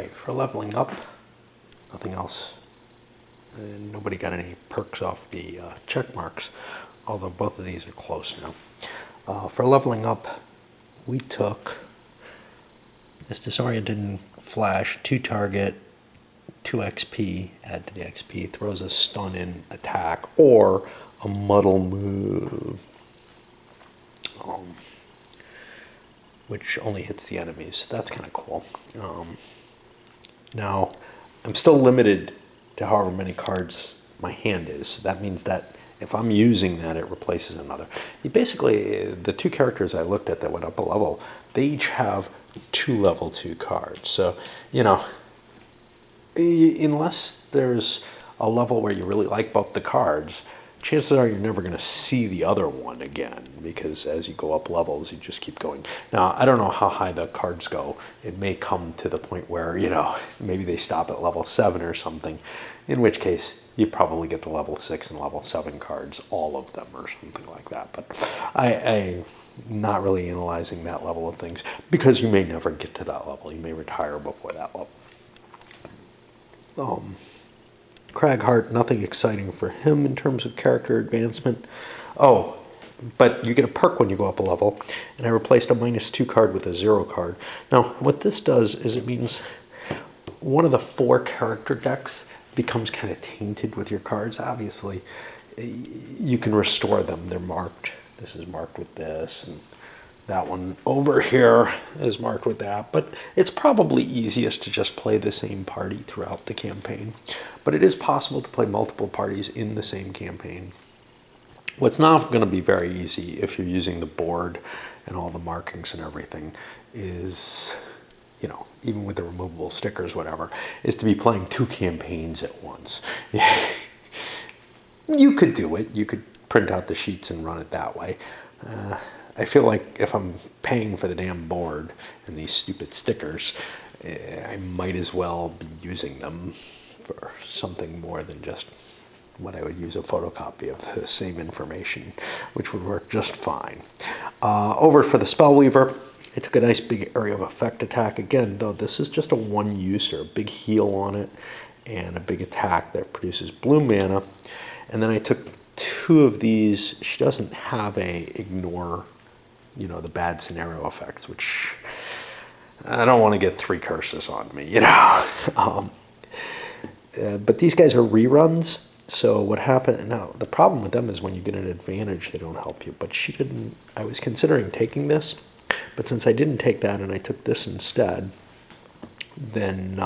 right, for leveling up, nothing else. And nobody got any perks off the check marks, although both of these are close now. For leveling up, we took this disoriented flash, 2 target, 2 XP, add to the XP, throws a stun in attack, or a muddle move, which only hits the enemies. That's kind of cool. Now, I'm still limited to however many cards my hand is. So that means that if I'm using that, it replaces another. Basically, the 2 characters I looked at that went up a level, they each have 2 level 2 cards. So, you know, unless there's a level where you really like both the cards, chances are you're never going to see the other one again, because as you go up levels, you just keep going. Now, I don't know how high the cards go. It may come to the point where, you know, maybe they stop at level 7 or something, in which case you probably get the level 6 and level 7 cards, all of them or something like that. But I'm not really analyzing that level of things, because you may never get to that level. You may retire before that level. Craghart, nothing exciting for him in terms of character advancement. Oh, but you get a perk when you go up a level, and I replaced a -2 card with a 0 card. Now, what this does is it means one of the 4 character decks becomes kind of tainted with your cards. Obviously, you can restore them. They're marked. This is marked with this, and that one over here is marked with that, but it's probably easiest to just play the same party throughout the campaign. But it is possible to play multiple parties in the same campaign. What's not going to be very easy if you're using the board and all the markings and everything is, you know, even with the removable stickers, whatever, is to be playing 2 campaigns at once. You could do it. You could print out the sheets and run it that way. I feel like if I'm paying for the damn board and these stupid stickers, I might as well be using them for something more than just what I would use a photocopy of the same information, which would work just fine. Over for the Spellweaver, I took a nice big area of effect attack. Again, though, this is just a 1-user, a big heal on it, and a big attack that produces blue mana. And then I took 2 of these. She doesn't have a ignore, you know, the bad scenario effects, which I don't want to get 3 curses on me, you know. But these guys are reruns. So what happened now, the problem with them is when you get an advantage, they don't help you. But she didn't. I was considering taking this, but since I didn't take that and I took this instead, then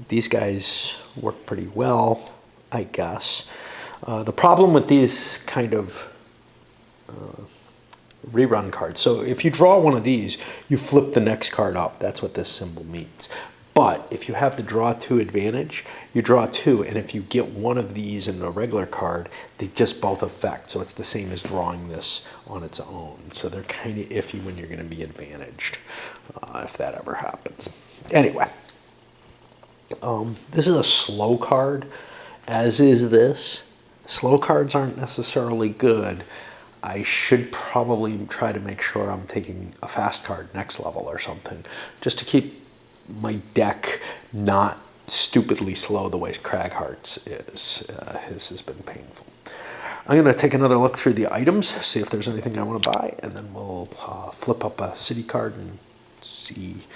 these guys work pretty well, I guess. The problem with these kind of rerun cards, so if you draw one of these, you flip the next card up. That's what this symbol means. But if you have the draw 2 advantage, you draw 2, and if you get one of these in a regular card, they just both affect. So it's the same as drawing this on its own. So they're kind of iffy when you're going to be advantaged, if that ever happens. Anyway, this is a slow card, as is this. Slow cards aren't necessarily good. I should probably try to make sure I'm taking a fast card next level or something, just to keep my deck not stupidly slow the way Craghart's is. His has been painful. I'm going to take another look through the items, see if there's anything I want to buy, and then we'll flip up a city card and see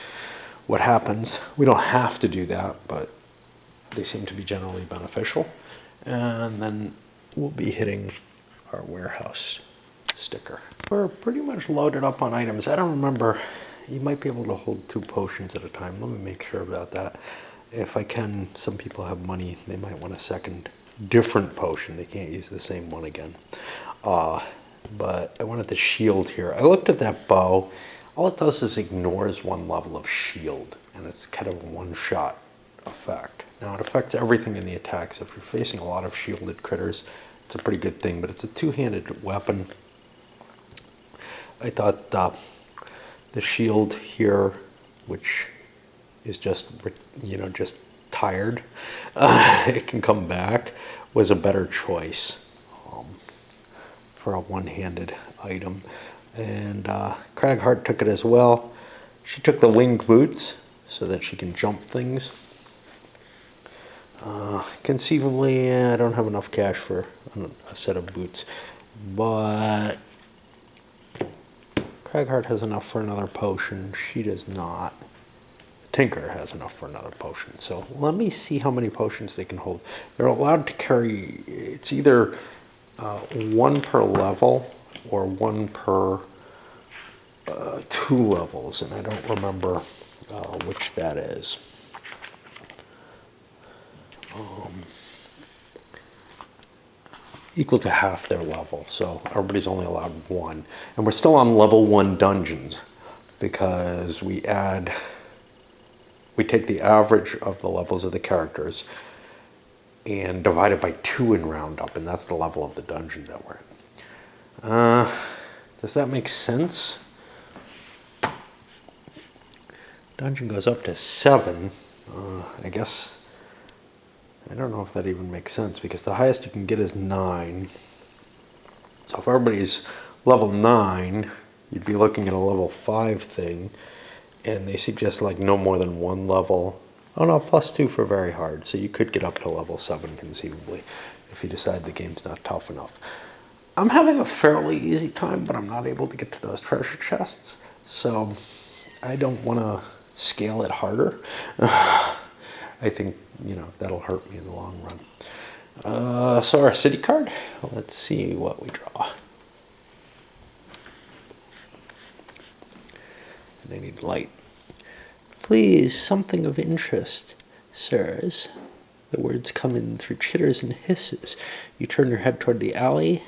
what happens. We don't have to do that, but they seem to be generally beneficial. And then we'll be hitting our warehouse sticker. We're pretty much loaded up on items. I don't remember. You might be able to hold 2 potions at a time. Let me make sure about that. If I can, some people have money. They might want a second different potion. They can't use the same one again. But I wanted the shield here. I looked at that bow. All it does is ignores 1 level of shield. And it's kind of a 1-shot effect. Now it affects everything in the attacks. If you're facing a lot of shielded critters, it's a pretty good thing. But it's a 2-handed weapon. I thought the shield here, which is just, you know, just tired, it can come back, was a better choice for a 1-handed item. And Craghart took it as well. She took the winged boots, so that she can jump things. Conceivably, I don't have enough cash for a set of boots, but Craghart has enough for another potion. She does not. Tinker has enough for another potion. So let me see how many potions they can hold. They're allowed to carry, it's either one per level or one per 2 levels, and I don't remember which that is. Equal to half their level, so everybody's only allowed 1. And we're still on level 1 dungeons because we take the average of the levels of the characters and divide it by 2 and round up, and that's the level of the dungeon that we're in. Does that make sense? Dungeon goes up to 7. I guess, I don't know if that even makes sense, because the highest you can get is 9. So if everybody's level 9, you'd be looking at a level 5 thing, and they suggest like no more than 1 level. Oh no, +2 for very hard, so you could get up to level 7 conceivably if you decide the game's not tough enough. I'm having a fairly easy time, but I'm not able to get to those treasure chests, so I don't want to scale it harder. I think, that'll hurt me in the long run. So our city card, let's see what we draw. And I need light. Please, something of interest, sirs. The words come in through chitters and hisses. You turn your head toward the alley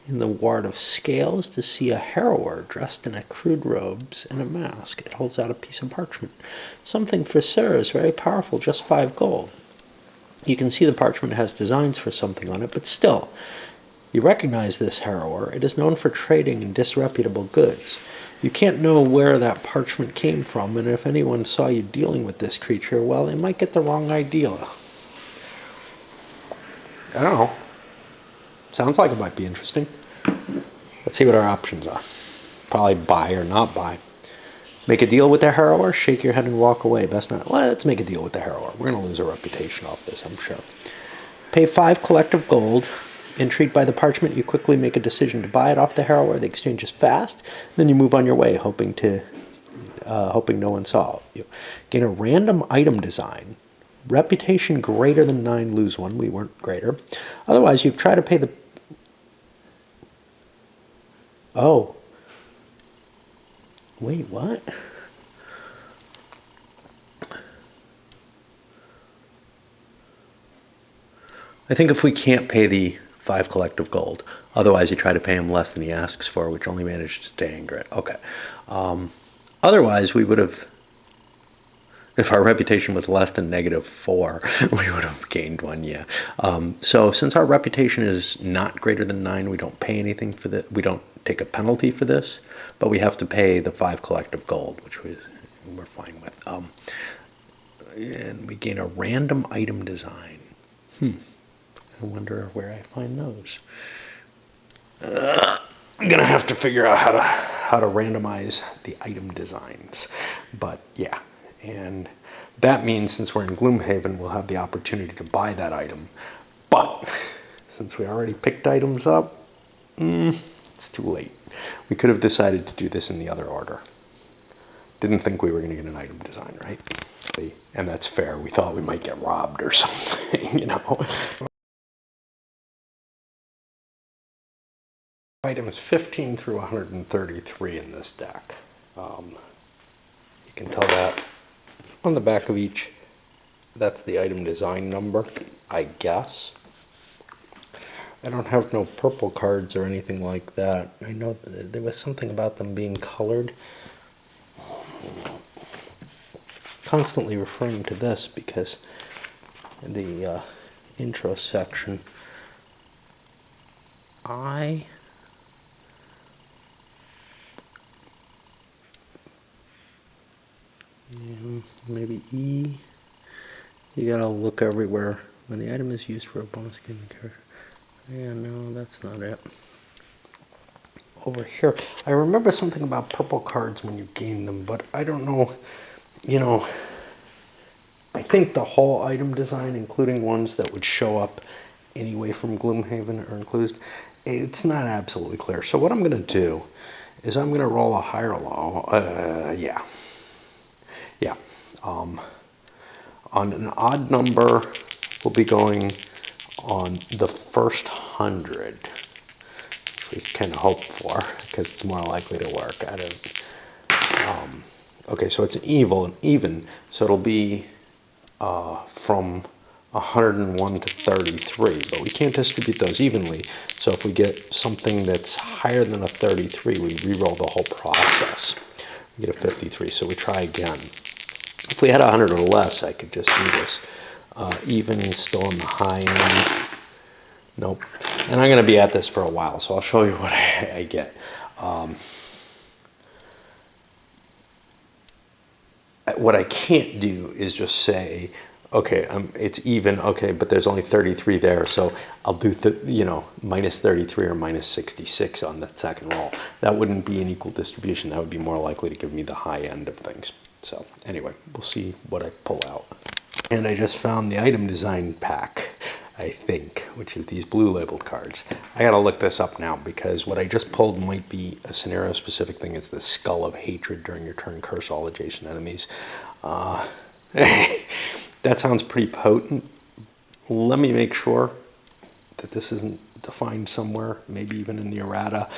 in the ward of scales to see a harrower dressed in a crude robes and a mask. It holds out a piece of parchment. Something for sirs, very powerful, just 5 gold. You can see the parchment has designs for something on it, but still, you recognize this harrower. It is known for trading in disreputable goods. You can't know where that parchment came from, and if anyone saw you dealing with this creature, well, they might get the wrong idea. I don't know. Sounds like it might be interesting. Let's see what our options are. Probably buy or not buy. Make a deal with the harrower, shake your head and walk away. Best not. Let's make a deal with the harrower. We're going to lose our reputation off this, I'm sure. Pay 5 collective gold. Intrigued by the parchment, you quickly make a decision to buy it off the harrower. The exchange is fast. Then you move on your way, hoping no one saw you. Gain a random item design. Reputation greater than 9, lose 1. We weren't greater. Otherwise, you try to pay the... Oh. Wait, what? I think if we can't pay the 5 collective gold, otherwise you try to pay him less than he asks for, which only manages to anger it. Okay. Otherwise, we would have... If our reputation was less than -4, we would have gained 1, yeah. So since our reputation is not greater than 9, we don't pay anything for this. We don't take a penalty for this, but we have to pay the 5 collective gold, which we're fine with. And we gain a random item design. I wonder where I find those. I'm gonna have to figure out how to randomize the item designs, but yeah. And that means since we're in Gloomhaven, we'll have the opportunity to buy that item. But since we already picked items up, it's too late. We could have decided to do this in the other order. Didn't think we were going to get an item design, right? And that's fair. We thought we might get robbed or something, Items 15 through 133 in this deck. You can tell that on the back of each. That's the item design number, I guess. I don't have no purple cards or anything like that. I know there was something about them being colored. Constantly referring to this because in the intro section, maybe E. You gotta look everywhere. When the item is used for a bonus gain the character. Yeah, no, that's not it. Over here, I remember something about purple cards when you gain them, but I don't know you know, I think the whole item design, including ones that would show up anyway from Gloomhaven are included, it's not absolutely clear. So what I'm going to do is I'm going to roll a higher low. Yeah. On an odd number, we'll be going on the first 100, which we kind of hope for, because it's more likely to work out of. Okay, so it's an even, so it'll be from 101 to 33, but we can't distribute those evenly. So if we get something that's higher than a 33, we re-roll the whole process. We get a 53, so we try again. If we had 100 or less, I could just do this. Even still in the high end. Nope. And I'm going to be at this for a while, so I'll show you what I get. What I can't do is just say, okay, it's even, okay, but there's only 33 there, so I'll do, minus 33 or minus 66 on the second roll. That wouldn't be an equal distribution. That would be more likely to give me the high end of things. So anyway, we'll see what I pull out. And I just found the item design pack, I think, which is these blue labeled cards. I gotta look this up now because what I just pulled might be a scenario specific thing. It's the Skull of Hatred. During your turn, curse all adjacent enemies. That sounds pretty potent. Let me make sure that this isn't defined somewhere, maybe even in the errata.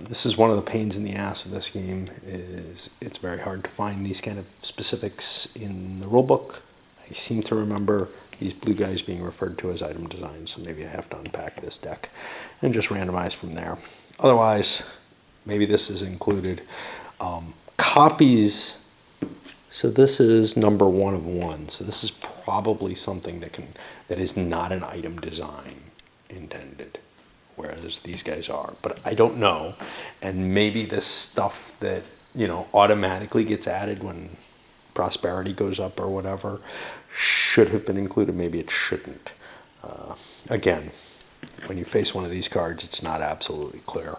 This is one of the pains in the ass of this game, is it's very hard to find these kind of specifics in the rulebook. I seem to remember these blue guys being referred to as item design, so maybe I have to unpack this deck and just randomize from there. Otherwise, maybe this is included. Copies, so this is number 1 of 1, so this is probably something that is not an item design intended, whereas these guys are, but I don't know. And maybe this stuff that, automatically gets added when prosperity goes up or whatever should have been included. Maybe it shouldn't. Again, when you face one of these cards, it's not absolutely clear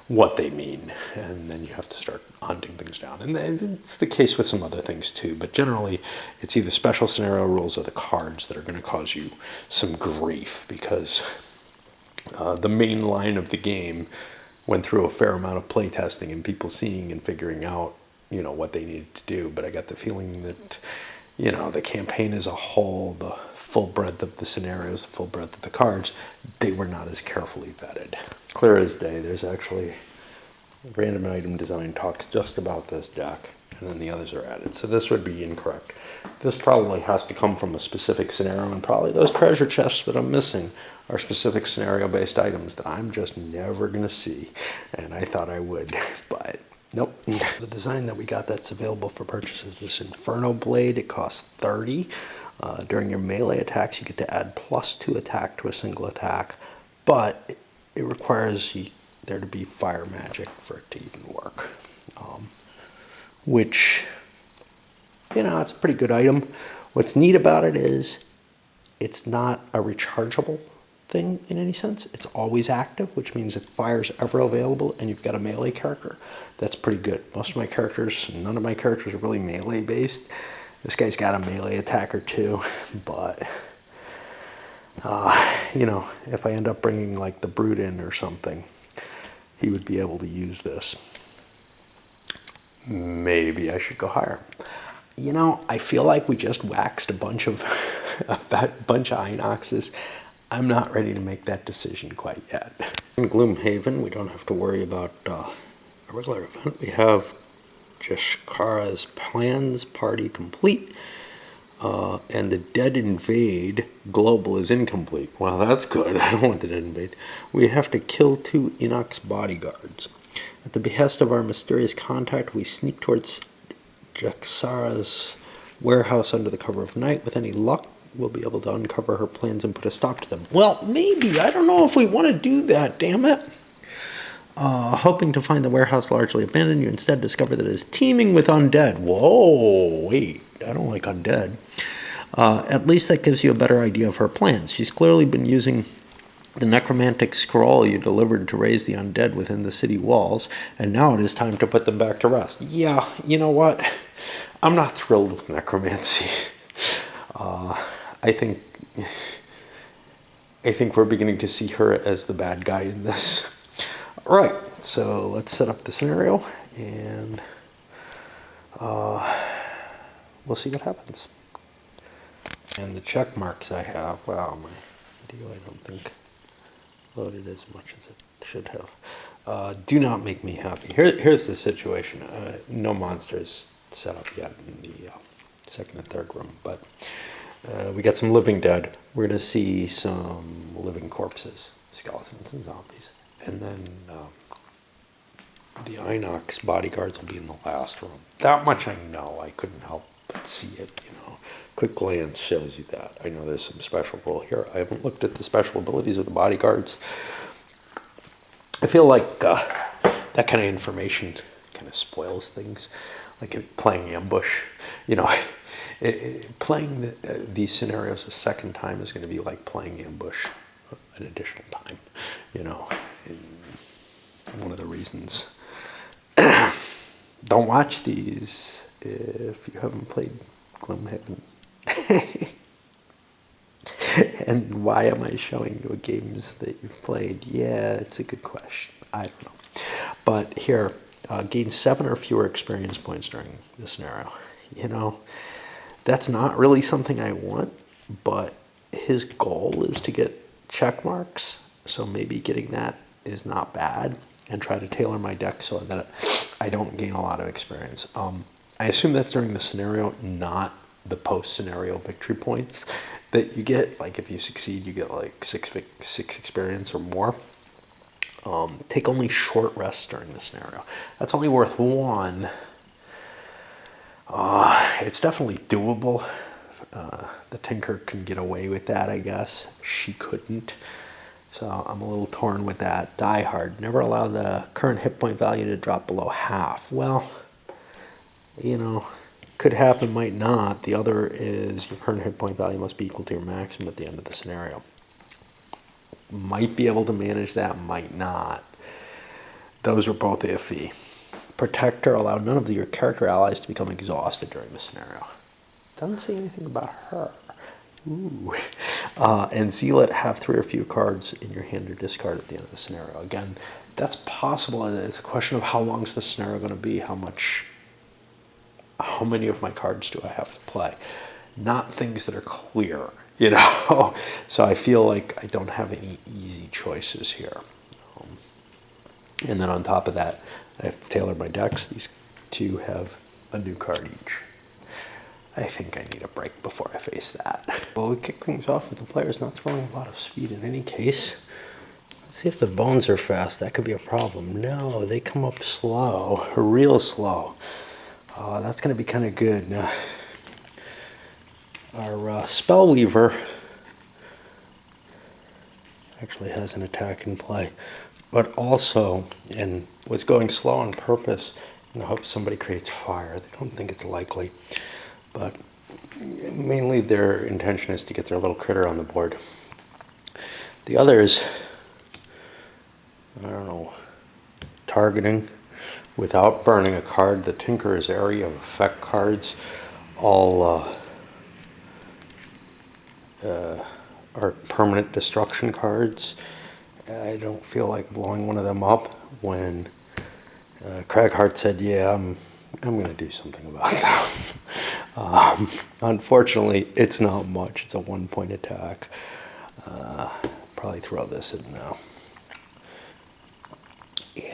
what they mean, and then you have to start hunting things down. And it's the case with some other things too, but generally it's either special scenario rules or the cards that are going to cause you some grief, because the main line of the game went through a fair amount of play testing and people seeing and figuring out, what they needed to do. But I got the feeling that, the campaign as a whole, the full breadth of the scenarios, the full breadth of the cards, they were not as carefully vetted. Clear as day, there's actually random item design talks just about this deck, and then the others are added. So this would be incorrect. This probably has to come from a specific scenario, and probably those treasure chests that I'm missing are specific scenario-based items that I'm just never going to see, and I thought I would, but nope. The design that we got that's available for purchase is this Inferno Blade. It costs 30. During your melee attacks, you get to add +2 attack to a single attack, but it requires there to be fire magic for it to even work, which, it's a pretty good item. What's neat about it is it's not a rechargeable thing in any sense. It's always active, which means if fire's ever available and you've got a melee character, that's pretty good. Most of my characters, none of my characters are really melee based. This guy's got a melee attack or two, but if I end up bringing like the Brute in or something, he would be able to use this. Maybe I should go higher. I feel like we just waxed a bunch of Inoxes. I'm not ready to make that decision quite yet. In Gloomhaven, we don't have to worry about a regular event. We have Jashkara's plans party complete, and the Dead Invade global is incomplete. Well, that's good. I don't want the Dead Invade. We have to kill 2 Inox bodyguards. At the behest of our mysterious contact, we sneak towards Jashkara's warehouse under the cover of night. With any luck, we'll be able to uncover her plans and put a stop to them. Well, maybe. I don't know if we want to do that, damn it. Hoping to find the warehouse largely abandoned, you instead discover that it is teeming with undead. Whoa, wait, I don't like undead. At least that gives you a better idea of her plans. She's clearly been using the necromantic scroll you delivered to raise the undead within the city walls, and now it is time to put them back to rest. Yeah, you know what? I'm not thrilled with necromancy. I think we're beginning to see her as the bad guy in this. All right, so let's set up the scenario, and we'll see what happens. And the check marks I have, wow, my video I don't think loaded as much as it should have. Do not make me happy. Here's the situation. No monsters set up yet in the second and third room, but we got some living dead. We're going to see some living corpses, skeletons and zombies. And then the Inox bodyguards will be in the last room. That much I know. I couldn't help but see it, you know. Quick glance shows you that. I know there's some special rule here. I haven't looked at the special abilities of the bodyguards. I feel like that kind of information kind of spoils things. Like playing ambush, you know. Playing these scenarios a second time is going to be like playing ambush an additional time, you know. And one of the reasons. Don't watch these if you haven't played Gloomhaven. And why am I showing you games that you've played? Yeah, it's a good question. I don't know. But here, gain 7 or fewer experience points during the scenario. You know, that's not really something I want, but his goal is to get check marks, so maybe getting that is not bad, and try to tailor my deck so that I don't gain a lot of experience. I assume that's during the scenario, not the post-scenario victory points that you get. Like if you succeed, you get like 6 experience or more. Take only short rests during the scenario. That's only worth 1. It's definitely doable. The Tinker can get away with that, I guess. She couldn't. So I'm a little torn with that. Die Hard. Never allow the current hit point value to drop below half. Well, you know, could happen, might not. The other is your current hit point value must be equal to your maximum at the end of the scenario. Might be able to manage that, might not. Those are both iffy. Protector, allow none of your character allies to become exhausted during the scenario. Doesn't say anything about her. Ooh. And Zealot, have 3 or fewer cards in your hand or discard at the end of the scenario. Again, that's possible. It's a question of how long is the scenario going to be, how many of my cards do I have to play. Not things that are clear, you know. So I feel like I don't have any easy choices here. And then on top of that, I have to tailor my decks. These 2 have a new card each. I think I need a break before I face that. Well, we kick things off with the players not throwing a lot of speed in any case. Let's see if the bones are fast. That could be a problem. No, they come up slow, real slow. That's going to be kind of good. Now, our Spellweaver actually has an attack in play, but also, and was going slow on purpose in the hopes somebody creates fire. They don't think it's likely, but mainly their intention is to get their little critter on the board. The others, I don't know, targeting without burning a card. The Tinker's area of effect cards all are permanent destruction cards. I don't feel like blowing one of them up when Craghart said, yeah, I'm going to do something about that. Unfortunately, it's not much. It's a 1-point attack. Probably throw this in now.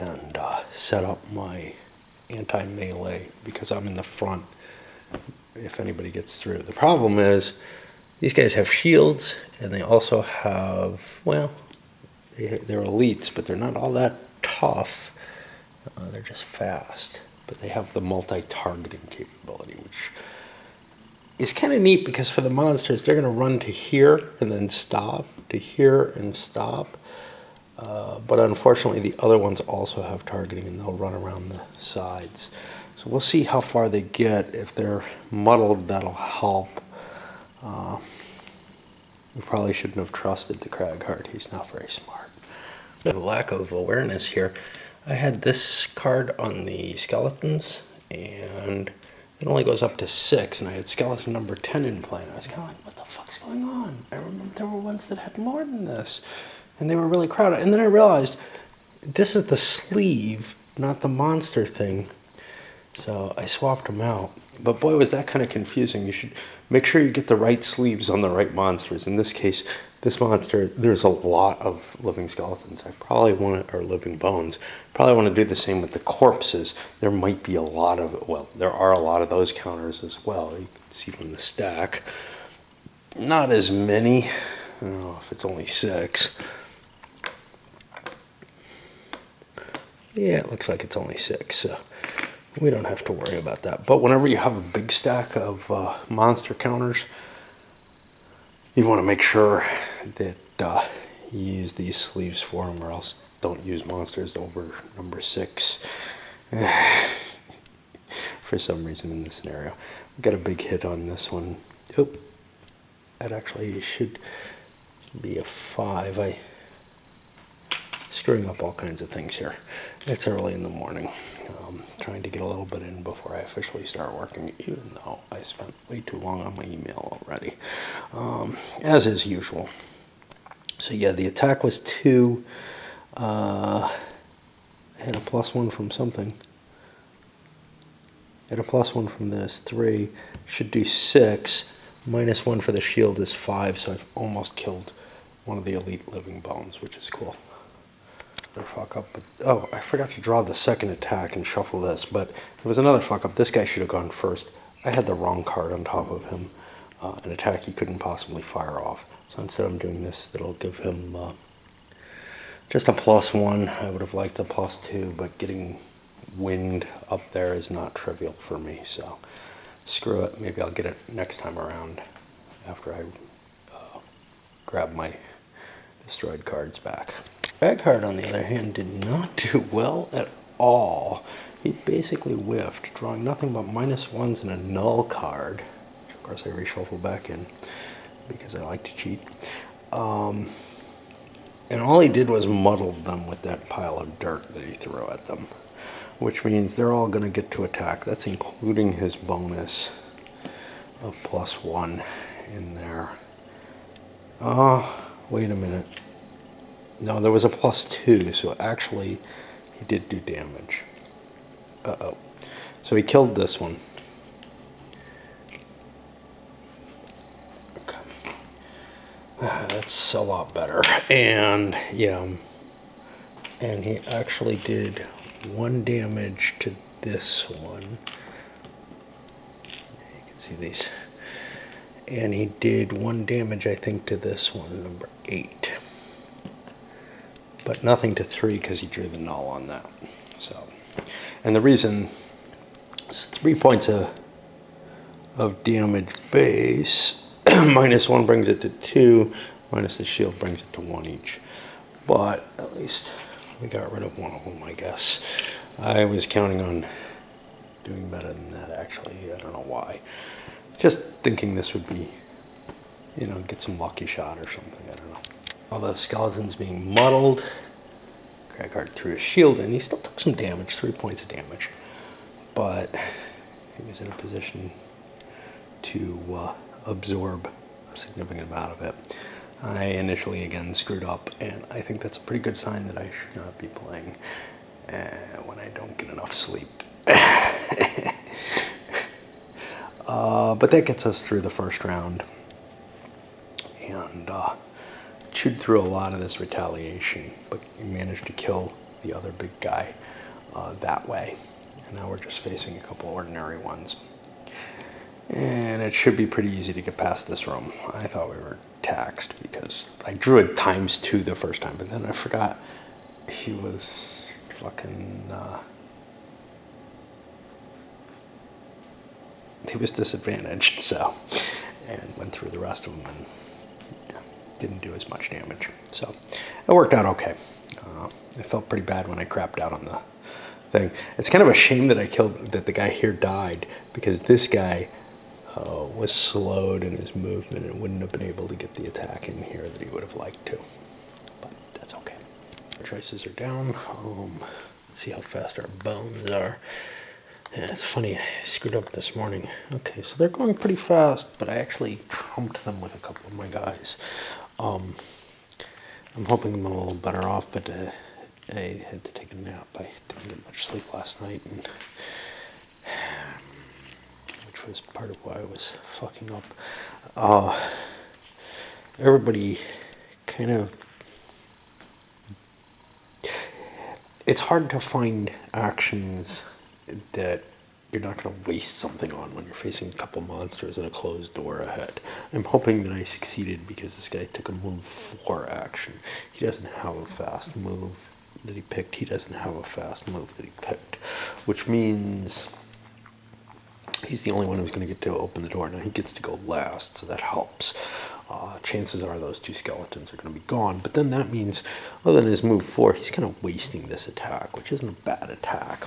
And set up my anti-melee because I'm in the front if anybody gets through. The problem is these guys have shields and they also have, well, they're elites, but they're not all that tough. They're just fast. But they have the multi-targeting capability, which is kind of neat because for the monsters, they're going to run to here and then stop, to here and stop. But unfortunately, the other ones also have targeting and they'll run around the sides. So we'll see how far they get. If they're muddled, that'll help. We probably shouldn't have trusted the Craghart. He's not very smart. The lack of awareness here. I had this card on the skeletons, and it only goes up to 6, and I had skeleton number 10 in play, and I was kind of like, what the fuck's going on? I remember there were ones that had more than this, and they were really crowded. And then I realized this is the sleeve, not the monster thing. So I swapped them out. But boy, was that kind of confusing. You should make sure you get the right sleeves on the right monsters. In this case, this monster, there's a lot of living skeletons. I probably want to, or living bones. Probably want to do the same with the corpses. There might be a lot of, well, there are a lot of those counters as well. You can see from the stack. Not as many. I don't know if it's only 6. Yeah, it looks like it's only 6. So we don't have to worry about that. But whenever you have a big stack of monster counters, you want to make sure that you use these sleeves for them, or else don't use monsters over number 6 for some reason in this scenario. We got a big hit on this one. Oh, that actually should be a 5. I'm screwing up all kinds of things here. It's early in the morning. Trying to get a little bit in before I officially start working, even though I spent way too long on my email already, as is usual. So yeah, the attack was 2. I had a +1 from something. I had a +1 from this, 3. Should do 6. -1 for the shield is 5, so I've almost killed one of the elite living bones, which is cool. Fuck up, but oh, I forgot to draw the second attack and shuffle this, but it was another fuck up. This guy should have gone first. I had the wrong card on top of him, an attack he couldn't possibly fire off. So instead I'm doing this, that'll give him just a +1. I would have liked a +2, but getting wind up there is not trivial for me, so screw it. Maybe I'll get it next time around after I grab my destroyed cards back. Bagheart, on the other hand, did not do well at all. He basically whiffed, drawing nothing but -1s and a null card, which of course I reshuffle back in because I like to cheat. And all he did was muddle them with that pile of dirt that he threw at them, which means they're all going to get to attack. That's including his bonus of +1 in there. Wait a minute. No, there was a +2, so actually he did do damage. Uh-oh. So he killed this one. Okay. That's a lot better. And, yeah, and he actually did 1 damage to this one. You can see these. And he did 1 damage, I think, to this one, number 8. But nothing to 3 because he drew the null on that. So, and the reason is 3 points of damage base. -1 brings it to 2. Minus the shield brings it to 1 each. But at least we got rid of one of them, I guess. I was counting on doing better than that, actually. I don't know why. Just thinking this would be, you know, get some lucky shot or something. I don't know. All the skeletons being muddled. Cragheart threw his shield in. He still took some damage, 3 points of damage. But he was in a position to absorb a significant amount of it. I initially, again, screwed up, and I think that's a pretty good sign that I should not be playing when I don't get enough sleep. But that gets us through the first round. And chewed through a lot of this retaliation, but we managed to kill the other big guy that way. And now we're just facing a couple ordinary ones. And it should be pretty easy to get past this room. I thought we were taxed because I drew it ×2 the first time, but then I forgot he was fucking... he was disadvantaged, so... And went through the rest of them and didn't do as much damage. So it worked out okay. I felt pretty bad when I crapped out on the thing. It's kind of a shame that that the guy here died, because this guy was slowed in his movement and wouldn't have been able to get the attack in here that he would have liked to. But that's okay. Our choices are down. Let's see how fast our bones are. Yeah, it's funny, I screwed up this morning. Okay, so they're going pretty fast, but I actually trumped them with a couple of my guys. Um, I'm hoping I'm a little better off, but I had to take a nap. I didn't get much sleep last night, and which was part of why I was fucking up. Everybody kind of... It's hard to find actions that you're not going to waste something on when you're facing a couple monsters and a closed door ahead. I'm hoping that I succeeded because this guy took a move 4 action. He doesn't have a fast move that he picked. He doesn't have a fast move that he picked, which means he's the only one who's going to get to open the door. Now he gets to go last, so that helps. Chances are those 2 skeletons are going to be gone, but then that means, other than his move 4, he's kind of wasting this attack, which isn't a bad attack.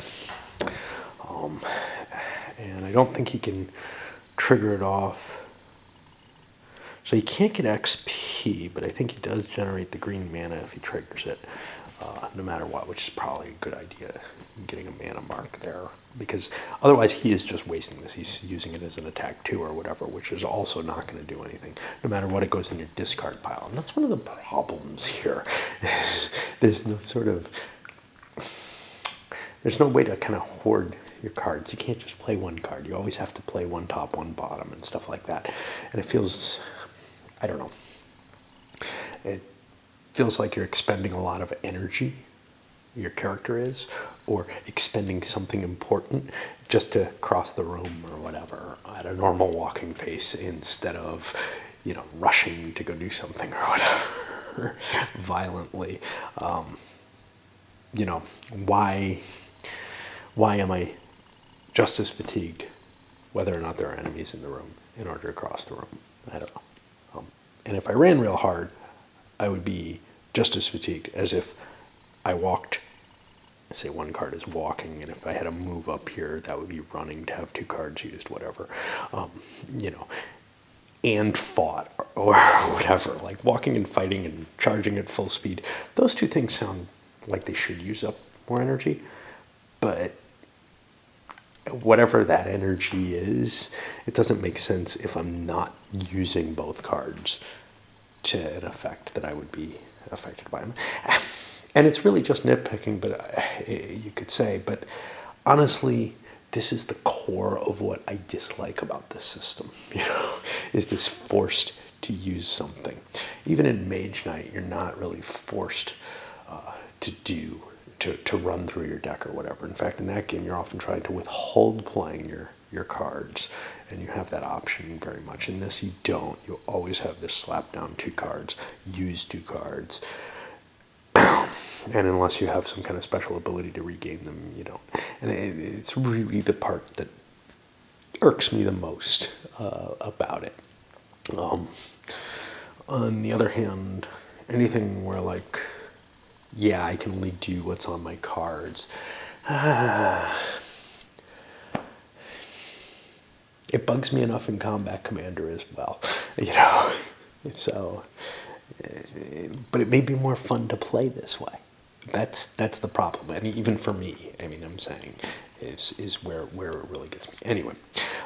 And I don't think he can trigger it off. So he can't get XP, but I think he does generate the green mana if he triggers it, no matter what, which is probably a good idea, getting a mana mark there. Because otherwise he is just wasting this. He's using it as an attack 2 or whatever, which is also not going to do anything. No matter what, it goes in your discard pile. And that's one of the problems here. There's no sort of... There's no way to kind of hoard your cards. You can't just play one card. You always have to play one top, one bottom, and stuff like that. And it feels... I don't know. It feels like you're expending a lot of energy, your character is, or expending something important just to cross the room or whatever at a normal walking pace instead of, rushing to go do something or whatever violently. Why am I just as fatigued whether or not there are enemies in the room in order to cross the room? I don't know. And if I ran real hard, I would be just as fatigued as if I walked. Say one card is walking, and if I had a move up here, that would be running to have 2 cards used, whatever, and fought or whatever. Like walking and fighting and charging at full speed, those 2 things sound like they should use up more energy, but whatever that energy is, it doesn't make sense if I'm not using both cards to an effect that I would be affected by them. And it's really just nitpicking, but you could say, but honestly, this is the core of what I dislike about this system, is this forced to use something. Even in Mage Knight, you're not really forced to run through your deck or whatever. In fact, in that game, you're often trying to withhold playing your cards, and you have that option very much. In this, you don't. You always have this slap down 2 cards, use 2 cards, and unless you have some kind of special ability to regain them, you don't. And it's really the part that irks me the most about it. On the other hand, anything where I can only do what's on my cards. It bugs me enough in Combat Commander as well, So, but it may be more fun to play this way. That's the problem, and even for me, I'm saying, is where it really gets me. Anyway,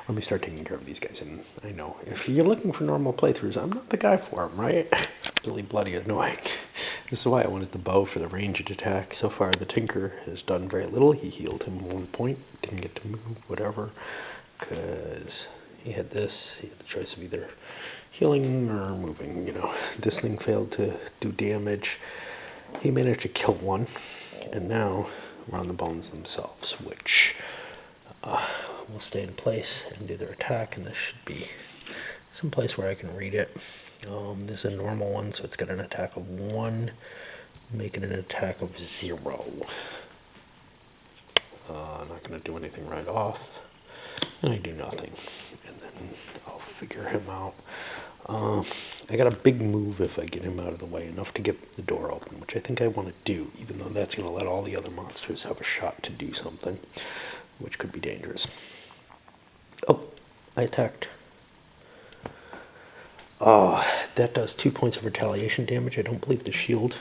let me start taking care of these guys, and I know if you're looking for normal playthroughs, I'm not the guy for them, right? Really bloody annoying. This is why I wanted the bow for the ranged attack. So far, the Tinker has done very little. He healed him 1 point, didn't get to move, whatever, because he had this. He had the choice of either healing or moving. This thing failed to do damage. He managed to kill 1, and now we're on the bones themselves, which will stay in place and do their attack, and this should be some place where I can read it. This is a normal one, so it's got an attack of 1, making an attack of 0. Not going to do anything right off, and I do nothing, and then I'll figure him out. I got a big move if I get him out of the way, enough to get the door open, which I think I want to do, even though that's going to let all the other monsters have a shot to do something, which could be dangerous. Oh, I attacked. Oh, that does 2 points of retaliation damage. I don't believe the shield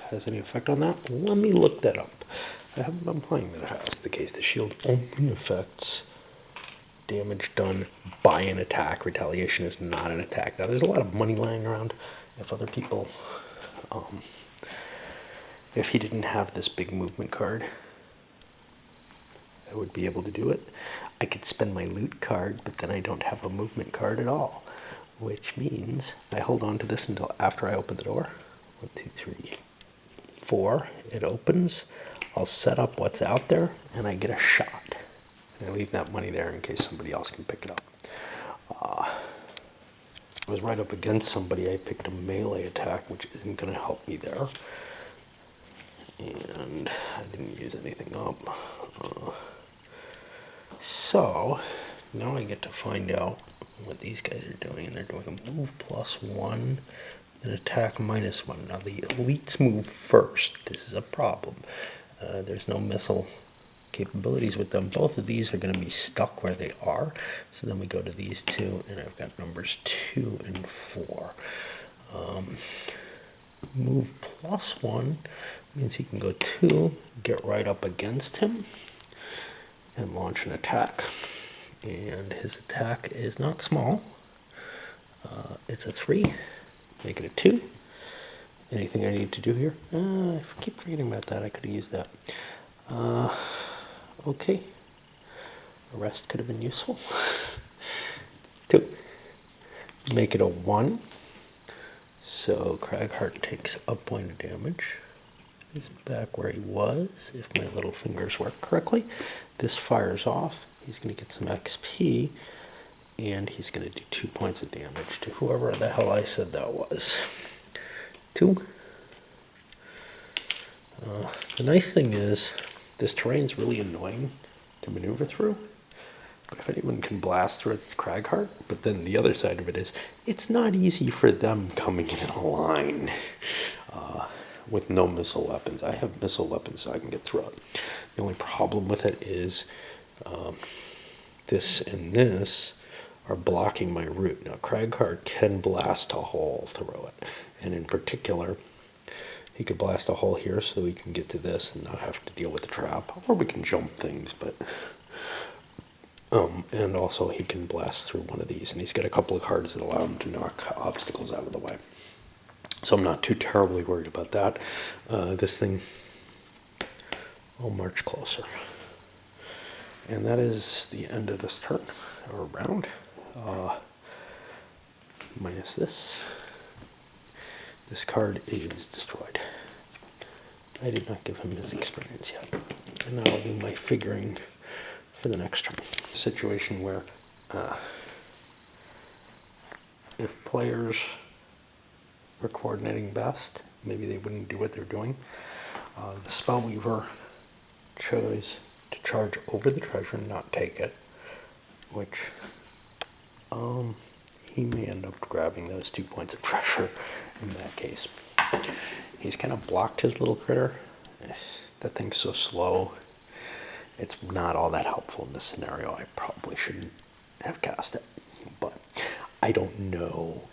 has any effect on that. Let me look that up. I haven't been playing that has the case. The shield only affects damage done by an attack. Retaliation is not an attack. Now, there's a lot of money lying around. If other people, if he didn't have this big movement card, I would be able to do it. I could spend my loot card, but then I don't have a movement card at all, which means I hold on to this until after I open the door. 1, 2, 3, 4. It opens. I'll set up what's out there, and I get a shot. And I leave that money there in case somebody else can pick it up. I was right up against somebody. I picked a melee attack, which isn't going to help me there. And I didn't use anything up. So now I get to find out what these guys are doing. And they're doing a move +1, an attack -1. Now the elites move first. This is a problem. There's no missile capabilities with them. Both of these are going to be stuck where they are. So then we go to these two, and I've got numbers 2 and 4. Move +1 means he can go 2, get right up against him, and launch an attack. And his attack is not small. It's a 3, make it a 2. Anything I need to do here? I keep forgetting about that. I could have used that. Okay. Arrest could have been useful. 2. Make it a 1. So Craghart takes a point of damage. He's back where he was, if my little fingers work correctly. This fires off. He's going to get some XP, and he's going to do 2 points of damage to whoever the hell I said that was. 2. The nice thing is, this terrain's really annoying to maneuver through. But if anyone can blast through, it's Craghart. But then the other side of it is, it's not easy for them coming in a line with no missile weapons. I have missile weapons, so I can get through it. The only problem with it is this and this are blocking my route. Now, Craghart can blast a hole through it. And in particular, he could blast a hole here so that we can get to this and not have to deal with the trap. Or we can jump things, but... and also he can blast through one of these. And he's got a couple of cards that allow him to knock obstacles out of the way. So I'm not too terribly worried about that. This thing will march closer. And that is the end of this turn, or round. Minus this. This card is destroyed. I did not give him his experience yet. And now I'll do my figuring for the next turn. A situation where if players were coordinating best, maybe they wouldn't do what they're doing. The Spellweaver chose to charge over the treasure and not take it, which he may end up grabbing those 2 points of treasure in that case. He's kind of blocked his little critter. That thing's so slow. It's not all that helpful in this scenario. I probably shouldn't have cast it, but I don't know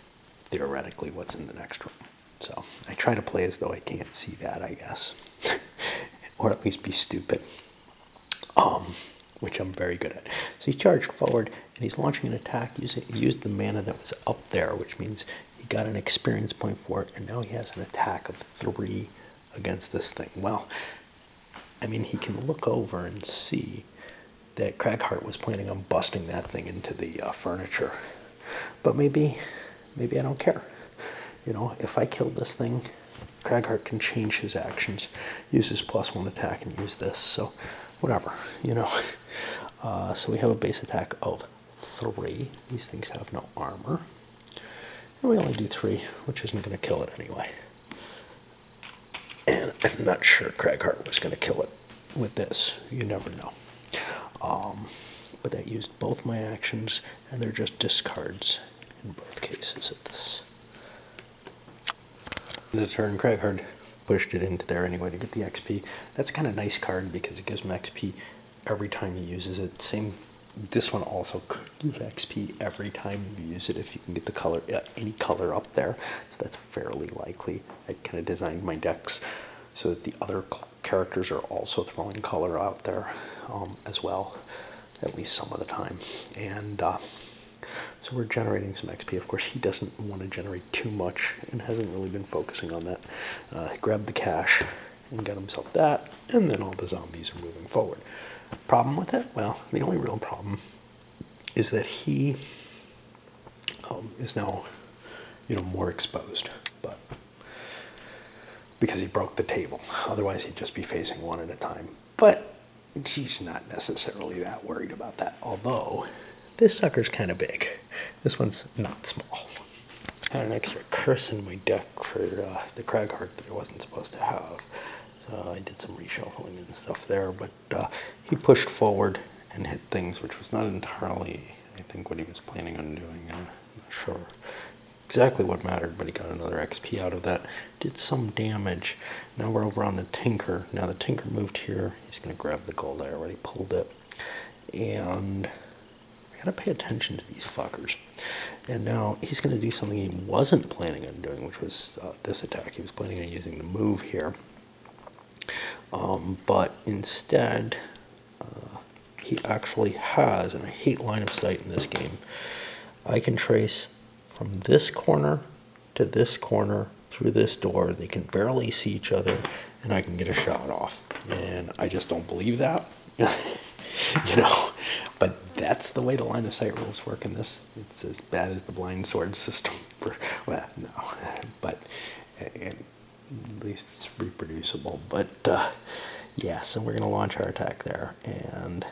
theoretically what's in the next room. So I try to play as though I can't see that, I guess, or at least be stupid, which I'm very good at. So he charged forward, and he's launching an attack. He used the mana that was up there, which means he got an experience point for it, and now he has an attack of 3 against this thing. Well, I mean, he can look over and see that Craghart was planning on busting that thing into the furniture. But maybe I don't care. You know, if I kill this thing, Craghart can change his actions, use his +1 attack, and use this. So, whatever, you know. So we have a base attack of 3. These things have no armor. And we only do 3, which isn't going to kill it anyway. And I'm not sure Craghart was going to kill it with this. You never know. But I used both my actions, and they're just discards in both cases of this. In the turn, Craghart pushed it into there anyway to get the XP. That's a kind of nice card because it gives him XP every time he uses it. This one also could give XP every time you use it if you can get the color, any color up there. So that's fairly likely. I kind of designed my decks so that the other characters are also throwing color out there as well, at least some of the time. And so we're generating some XP. Of course, he doesn't want to generate too much and hasn't really been focusing on that. He grabbed the cash and got himself that, and then all the zombies are moving forward. Problem with it? Well, the only real problem is that he is now, more exposed, but because he broke the table. Otherwise, he'd just be facing one at a time. But he's not necessarily that worried about that. Although, this sucker's kind of big. This one's not small. I had an extra curse in my deck for the Crag Heart that I wasn't supposed to have. So I did some reshuffling and stuff there. But he pushed forward and hit things, which was not entirely, I think, what he was planning on doing. I'm not sure exactly what mattered, but he got another XP out of that. Did some damage. Now we're over on the Tinker. Now the Tinker moved here. He's going to grab the gold. I already pulled it. And I got to pay attention to these fuckers. And now he's going to do something he wasn't planning on doing, which was this attack. He was planning on using the move here. But instead, he actually has, and I hate line of sight in this game, I can trace from this corner to this corner through this door. They can barely see each other, and I can get a shot off. And I just don't believe that. But that's the way the line of sight rules work in this. It's as bad as the blind sword system. Well, no, but at least it's reproducible. But yeah, so we're going to launch our attack there and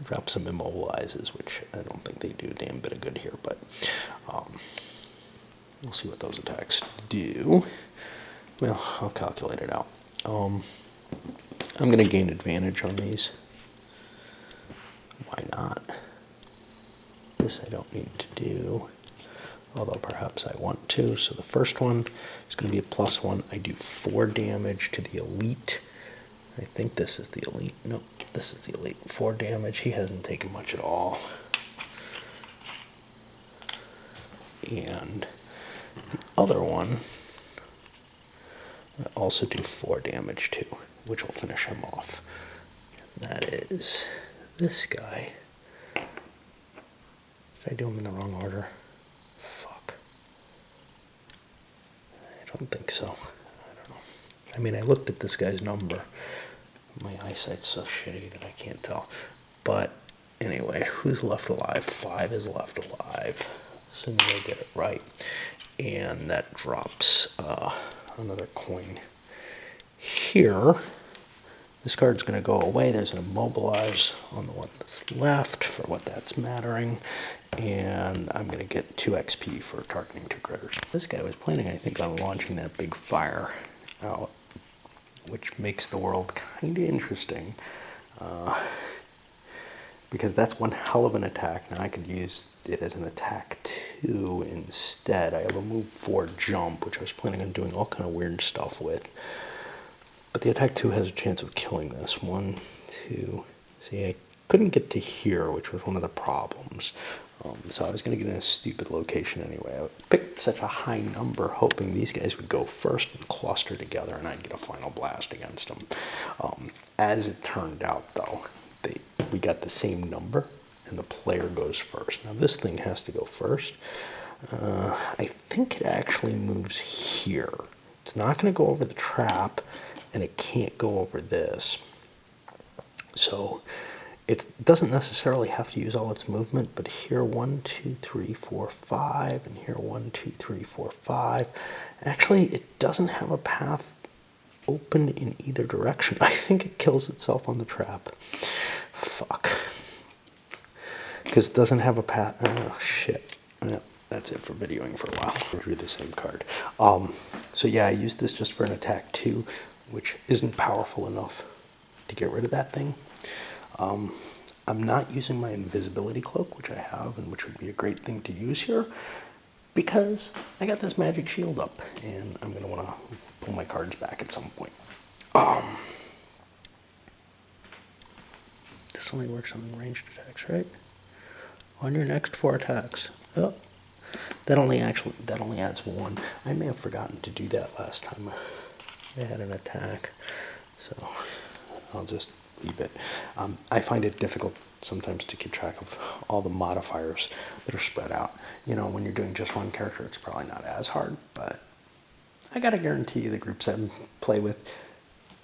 drop some immobilizes, which I don't think they do a damn bit of good here, but we'll see what those attacks do. Well, I'll calculate it out. I'm going to gain advantage on these. Why not? This I don't need to do, although perhaps I want to. So the first one is going to be a +1. I do 4 damage to the elite. I think this is the elite. Nope, this is the elite. 4 damage. He hasn't taken much at all. And the other one, I also do 4 damage to, which will finish him off. And that is this guy. Did I do him in the wrong order? Fuck. I don't think so. I don't know. I mean, I looked at this guy's number. My eyesight's so shitty that I can't tell. But anyway, who's left alive? 5 is left alive. Assuming I get it right. And that drops another coin here. This card's going to go away. There's an immobilize on the one that's left for what that's mattering. And I'm going to get 2 XP for targeting 2 critters. This guy was planning, I think, on launching that big fire out, which makes the world kind of interesting. Because that's one hell of an attack. Now I could use it as an attack 2 instead. I have a move 4 jump, which I was planning on doing all kind of weird stuff with. But the attack 2 has a chance of killing this. 1, 2. See, I couldn't get to here, which was one of the problems. So I was going to get in a stupid location anyway. I picked such a high number, hoping these guys would go first and cluster together, and I'd get a final blast against them. As it turned out, though, we got the same number, and the player goes first. Now this thing has to go first. I think it actually moves here. It's not going to go over the trap, and it can't go over this. So it doesn't necessarily have to use all its movement, but here 1, 2, 3, 4, 5, and here 1, 2, 3, 4, 5. Actually, it doesn't have a path open in either direction. I think it kills itself on the trap. Fuck. Because it doesn't have a path. Oh, shit. Yeah, that's it for videoing for a while. I drew the same card. So yeah, I used this just for an attack 2, which isn't powerful enough to get rid of that thing. I'm not using my invisibility cloak, which I have, and which would be a great thing to use here, because I got this magic shield up, and I'm going to want to pull my cards back at some point. This only works on ranged attacks, right? On your next 4 attacks. Oh, that only adds 1. I may have forgotten to do that last time. They had an attack, so I'll just leave it. I find it difficult sometimes to keep track of all the modifiers that are spread out. You know, when you're doing just one character, it's probably not as hard, but I gotta guarantee you the groups I play with,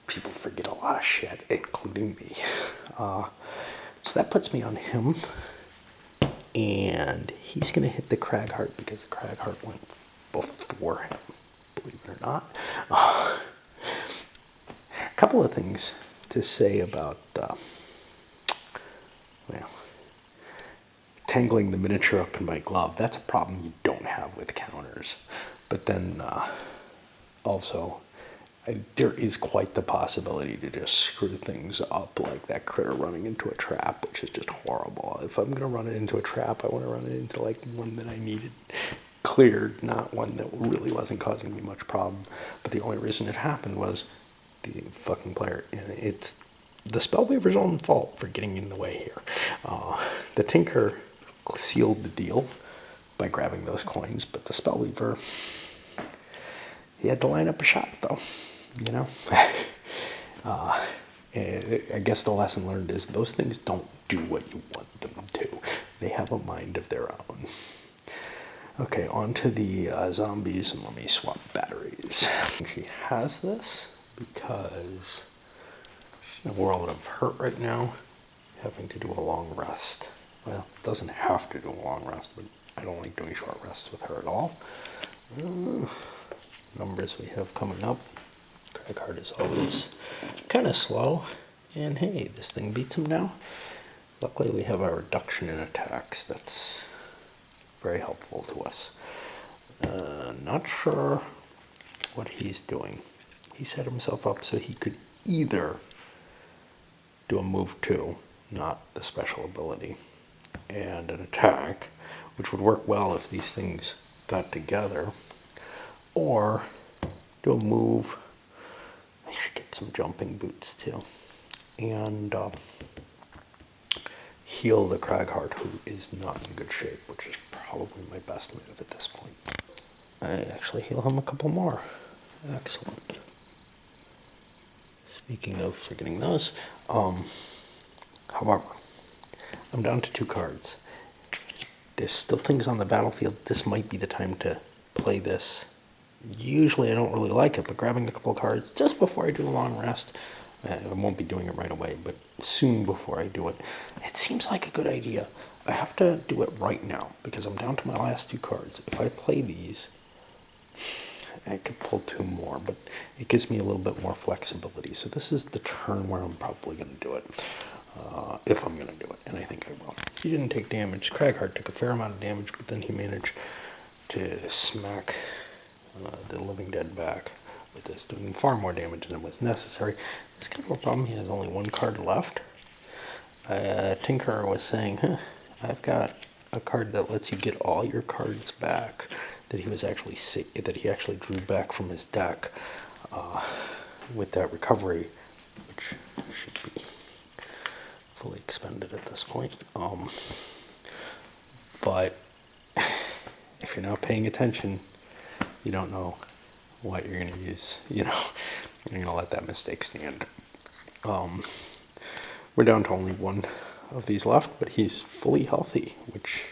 people forget a lot of shit, including me. So that puts me on him, and he's gonna hit the Cragheart because the Cragheart went before him, believe it or not. A couple of things to say about, well, tangling the miniature up in my glove. That's a problem you don't have with counters. But then also, there is quite the possibility to just screw things up, like that critter running into a trap, which is just horrible. If I'm going to run it into a trap, I want to run it into like one that I needed cleared, not one that really wasn't causing me much problem. But the only reason it happened was the fucking player, and it's the Spellweaver's own fault for getting in the way here. The Tinker sealed the deal by grabbing those coins, but the Spellweaver, he had to line up a shot, though, you know? I guess the lesson learned is those things don't do what you want them to. They have a mind of their own. Okay, on to the zombies, and let me swap batteries. She has this because she's in a world of hurt right now, having to do a long rest. Well, doesn't have to do a long rest, but I don't like doing short rests with her at all. Numbers we have coming up. Cragheart is always kind of slow, and hey, this thing beats him now. Luckily, we have a reduction in attacks. That's very helpful to us. Not sure what he's doing. He set himself up so he could either do a move 2, not the special ability, and an attack, which would work well if these things got together, or do a move. I should get some jumping boots too, and heal the Cragheart, who is not in good shape, which is probably my best move at this point. I actually heal him a couple more. Excellent. Speaking of forgetting those, however, I'm down to 2 cards. There's still things on the battlefield. This might be the time to play this. Usually I don't really like it, but grabbing a couple of cards just before I do a long rest, I won't be doing it right away, but soon before I do it, it seems like a good idea. I have to do it right now because I'm down to my last 2 cards. If I play these, I could pull 2 more, but it gives me a little bit more flexibility. So this is the turn where I'm probably going to do it, if I'm going to do it, and I think I will. He didn't take damage. Cragheart took a fair amount of damage, but then he managed to smack the living dead back with this, doing far more damage than was necessary. It's kind of a problem. He has only 1 card left. Tinker was saying, I've got a card that lets you get all your cards back that he actually drew back from his deck with that recovery, which should be fully expended at this point. But if you're not paying attention, you don't know what you're going to use. You know, you're going to let that mistake stand. We're down to only 1 of these left, but he's fully healthy, which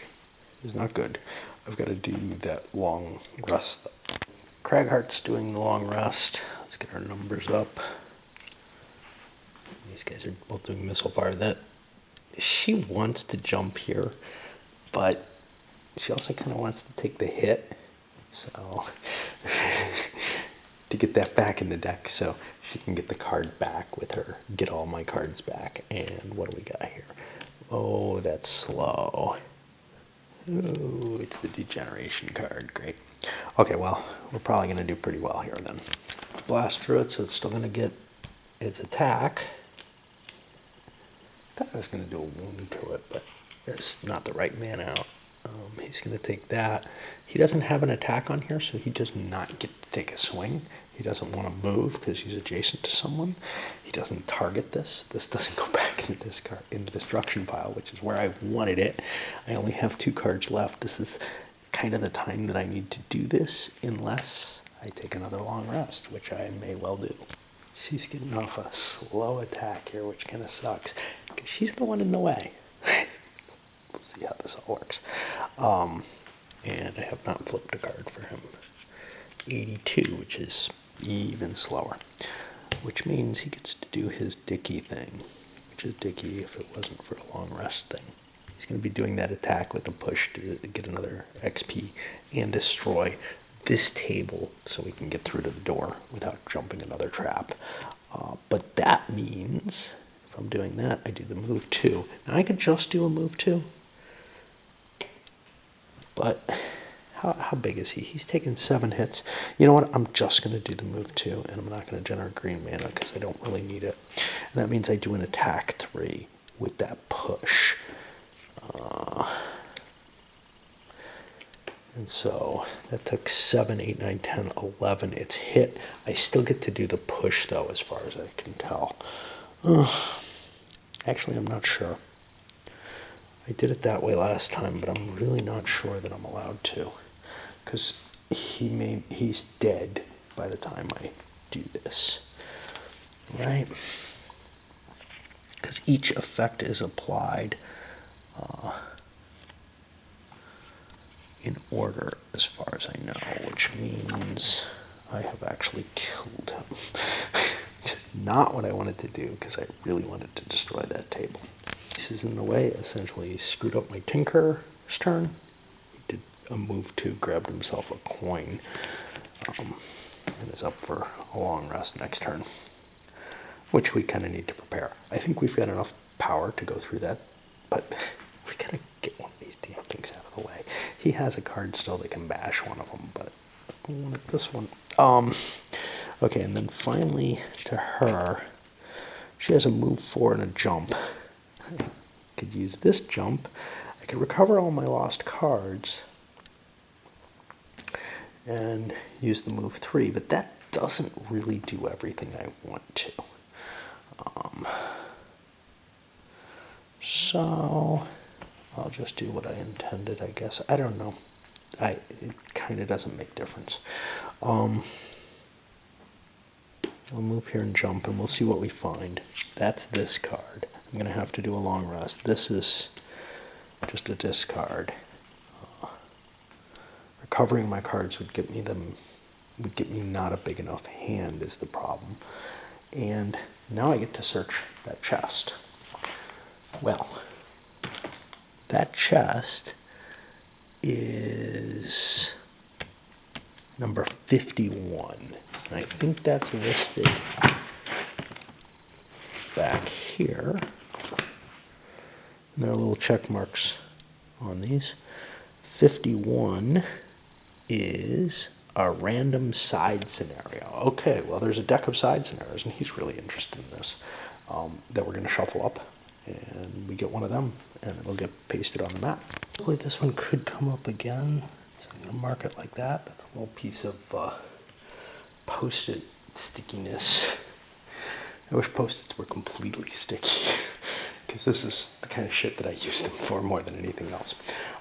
is not good. I've got to do that long rest. Cragheart's doing the long rest. Let's get our numbers up. These guys are both doing missile fire. She wants to jump here, but she also kind of wants to take the hit. So to get that back in the deck so she can get the card back with her, get all my cards back. And what do we got here? Oh, that's slow. Oh, it's the degeneration card. Great. Okay, well, we're probably going to do pretty well here then. Blast through it, so it's still going to get its attack. I thought I was going to do a wound to it, but it's not the right man out. He's going to take that. He doesn't have an attack on here, so he does not get to take a swing. He doesn't want to move because he's adjacent to someone. He doesn't target this. This doesn't go back in the destruction pile, which is where I wanted it. I only have 2 cards left. This is kind of the time that I need to do this, unless I take another long rest, which I may well do. She's getting off a slow attack here, which kind of sucks, because she's the one in the way. We'll see how this all works. And I have not flipped a card for him. 82, which is even slower, which means he gets to do his Dicky thing, which is Dicky if it wasn't for a long rest thing. He's going to be doing that attack with a push to get another XP and destroy this table so we can get through to the door without jumping another trap. But that means if I'm doing that, I do the move 2. Now I could just do a move 2, but how big is he? He's taking 7 hits. You know what? I'm just going to do the move 2, and I'm not going to generate green mana because I don't really need it. And that means I do an attack 3 with that push. And so that took 7, 8, 9, 10, 11. It's hit. I still get to do the push, though, as far as I can tell. Actually, I'm not sure. I did it that way last time, but I'm really not sure that I'm allowed to, because he's dead by the time I do this, right? Because each effect is applied in order, as far as I know, which means I have actually killed him. Which is not what I wanted to do, because I really wanted to destroy that table. This is in the way. Essentially, he screwed up my Tinker's turn. He did a move 2, grabbed himself a coin, and is up for a long rest next turn, which we kind of need to prepare. I think we've got enough power to go through that, but we gotta get one of these damn things out of the way. He has a card still that can bash one of them, but I want this one. Okay, and then finally to her, she has a move 4 and a jump. I could use this jump. I could recover all my lost cards and use the move 3, but that doesn't really do everything I want to. So I'll just do what I intended, I guess. I don't know. It kind of doesn't make difference. I'll move here and jump, and we'll see what we find. That's this card. I'm going to have to do a long rest. This is just a discard. Recovering my cards would get me not a big enough hand is the problem. And now I get to search that chest. Well, that chest is number 51. And I think that's listed back here. And there are little check marks on these. 51 is a random side scenario. Okay, well, there's a deck of side scenarios, and he's really interested in this, that we're going to shuffle up, and we get one of them, and it'll get pasted on the map. Hopefully this one could come up again, so I'm going to mark it like that. That's a little piece of Post-it stickiness. I wish Post-its were completely sticky, because this is the kind of shit that I use them for more than anything else.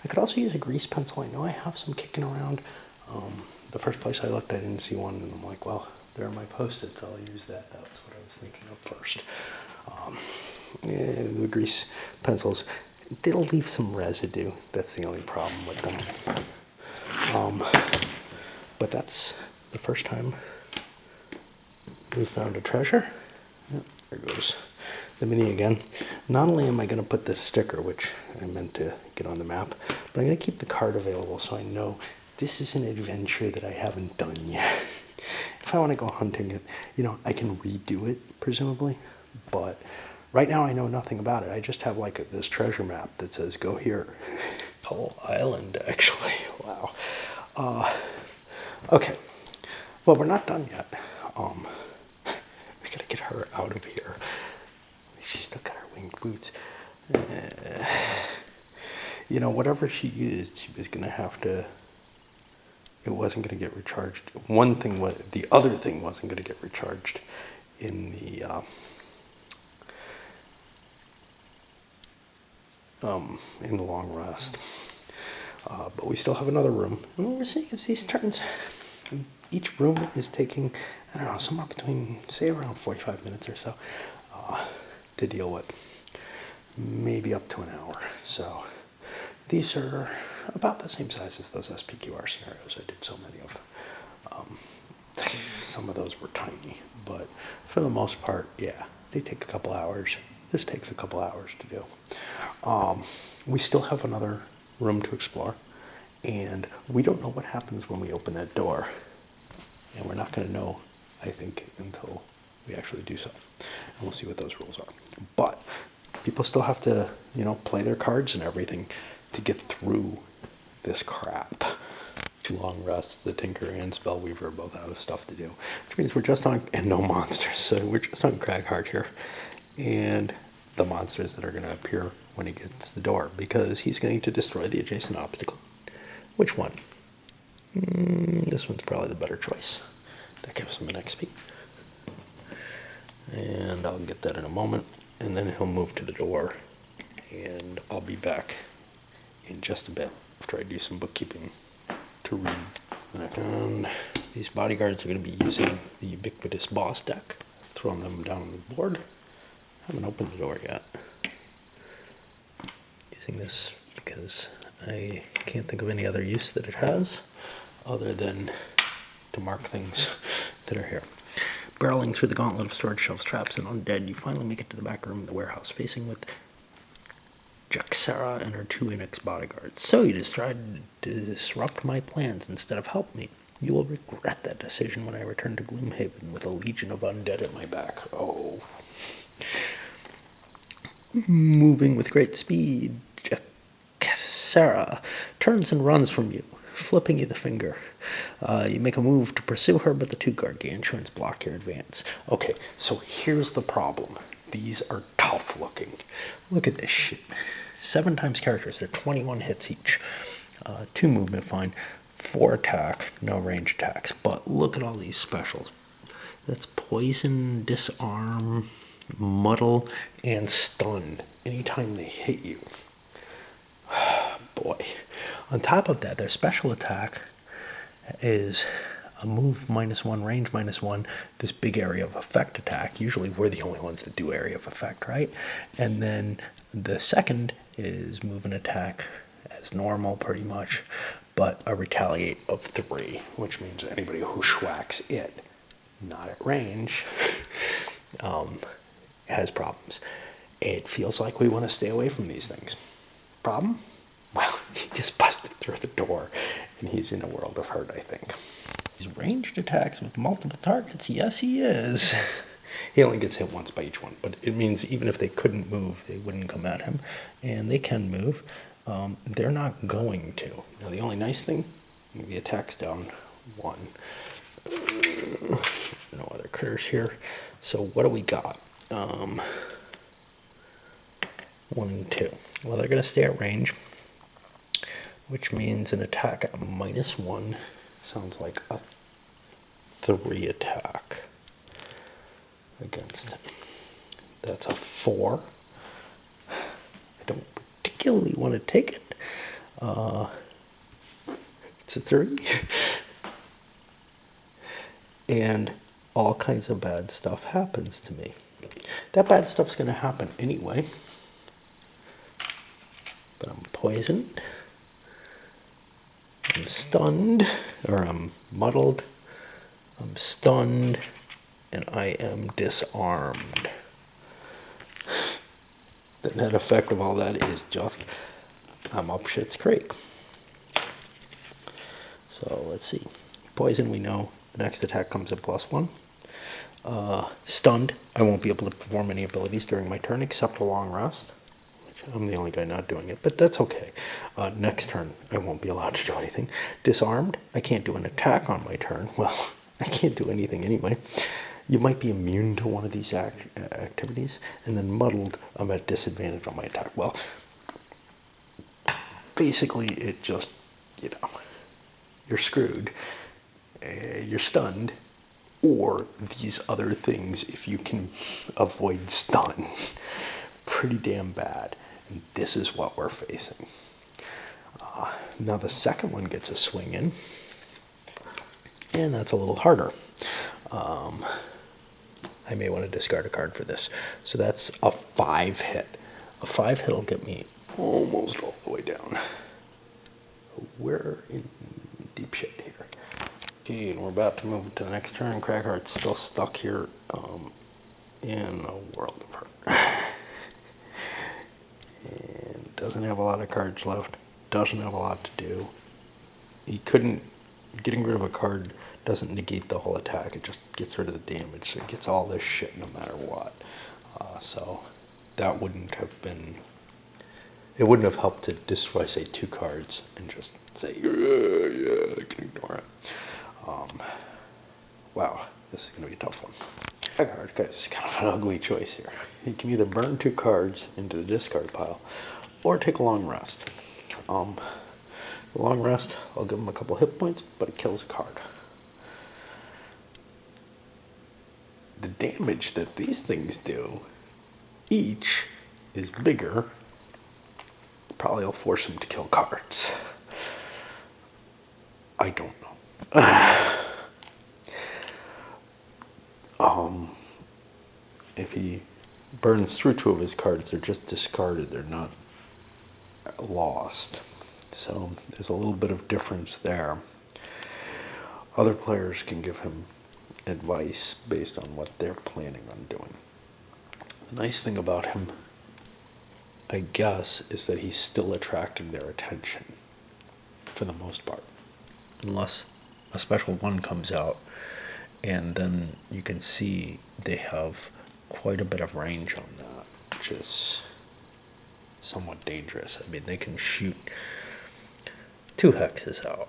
I could also use a grease pencil. I know I have some kicking around. The first place I looked, I didn't see one, and I'm like, well, there are my Post-its. I'll use that. That was what I was thinking of first. The grease pencils, they'll leave some residue. That's the only problem with them. But that's the first time we found a treasure. Yep, there goes the mini again. Not only am I going to put this sticker, which I meant to get on the map, but I'm going to keep the card available so I know this is an adventure that I haven't done yet. If I want to go hunting it, I can redo it, presumably, but right now I know nothing about it. I just have like this treasure map that says go here. Whole island, actually. Wow. Okay. Well, we're not done yet. We gotta get her out of here. She's still got her winged boots. Whatever she used, she was gonna have to. It wasn't gonna get recharged. One thing was, the other thing wasn't gonna get recharged in the long rest. But we still have another room. And we'll see if these turns each room is taking, I don't know, somewhere between, say, around 45 minutes or so to deal with. Maybe up to an hour. So these are about the same size as those SPQR scenarios I did so many of. Some of those were tiny, but for the most part, yeah, they take a couple hours. This takes a couple hours to do. We still have another room to explore, and we don't know what happens when we open that door. And we're not going to know, I think, until we actually do so. And we'll see what those rules are. But people still have to, play their cards and everything to get through this crap. Long rests, the Tinker and Spellweaver are both out of stuff to do, which means we're just on, and no monsters, so we're just on Craghard here, and the monsters that are going to appear when he gets the door, because he's going to destroy the adjacent obstacle. Which one? This one's probably the better choice. That gives him an XP. And I'll get that in a moment, and then he'll move to the door, and I'll be back in just a bit after I do some bookkeeping to read. And these bodyguards are going to be using the ubiquitous boss deck, throwing them down on the board. I haven't opened the door yet. Using this because I can't think of any other use that it has other than to mark things that are here. Barreling through the gauntlet of storage shelves, traps, and undead, you finally make it to the back room of the warehouse, facing with Jaxara and her 2 Inex bodyguards. So you just tried to disrupt my plans instead of help me. You will regret that decision when I return to Gloomhaven with a legion of undead at my back. Oh. Moving with great speed, Jaxara turns and runs from you, flipping you the finger. You make a move to pursue her, but the 2 gargantuans block your advance. Okay, so here's the problem. These are tough looking. Look at this shit. 7 times characters, they're 21 hits each. 2 movement, fine. 4 attack, no range attacks. But look at all these specials. That's poison, disarm, muddle, and stun anytime they hit you. Boy. On top of that, their special attack is a move -1, range -1, this big area of effect attack. Usually we're the only ones that do area of effect, right? And then the second is move and attack as normal, pretty much, but a retaliate of 3, which means anybody who schwacks it, not at range, has problems. It feels like we want to stay away from these things. Problem? Well, he just busted through the door, and he's in a world of hurt, I think. He's ranged attacks with multiple targets. Yes, he is. He only gets hit once by each one, but it means even if they couldn't move, they wouldn't come at him. And they can move. They're not going to. Now, the only nice thing, the attack's down 1. No other critters here. So what do we got? 1 and 2. Well, they're going to stay at range, which means an attack at -1 sounds like a 3 attack against him. That's a 4. I don't particularly want to take it. It's a 3. And all kinds of bad stuff happens to me. That bad stuff's going to happen anyway. But I'm poisoned. I'm stunned, or I'm muddled. I'm stunned, and I am disarmed. The net effect of all that is just, I'm up shit's creek. So let's see. Poison, we know. The next attack comes at +1. Stunned, I won't be able to perform any abilities during my turn except a long rest. I'm the only guy not doing it, but that's okay. Next turn, I won't be allowed to do anything. Disarmed, I can't do an attack on my turn. Well, I can't do anything anyway. You might be immune to one of these activities. And then muddled, I'm at disadvantage on my attack. Well, basically it just, you're screwed. You're stunned. Or these other things if you can avoid stun. Pretty damn bad. And this is what we're facing. Now the second one gets a swing in. and that's a little harder. I may want to discard a card for this. So that's a 5 hit. A 5 hit will get me almost all the way down. We're in deep shit here. Okay, and we're about to move to the next turn. Cragheart's still stuck here in a world of hurt. And doesn't have a lot of cards left. Doesn't have a lot to do. He couldn't, getting rid of a card doesn't negate the whole attack. It just gets rid of the damage. So it gets all this shit no matter what. So that wouldn't have been, it wouldn't have helped to destroy, say, 2 cards and just say, yeah, I can ignore it. Wow, this is going to be a tough one. Cragheart, guys, is kind of an ugly choice here. You can either burn 2 cards into the discard pile or take a long rest. The long rest, I'll give him a couple hit points, but it kills a card. The damage that these things do, each is bigger. Probably will force him to kill cards. I don't know. If he burns through 2 of his cards, they're just discarded. They're not lost. So there's a little bit of difference there. Other players can give him advice based on what they're planning on doing. The nice thing about him, I guess, is that he's still attracting their attention for the most part. Unless a special one comes out, and then you can see they have quite a bit of range on that, which is somewhat dangerous. I mean, they can shoot 2 hexes out,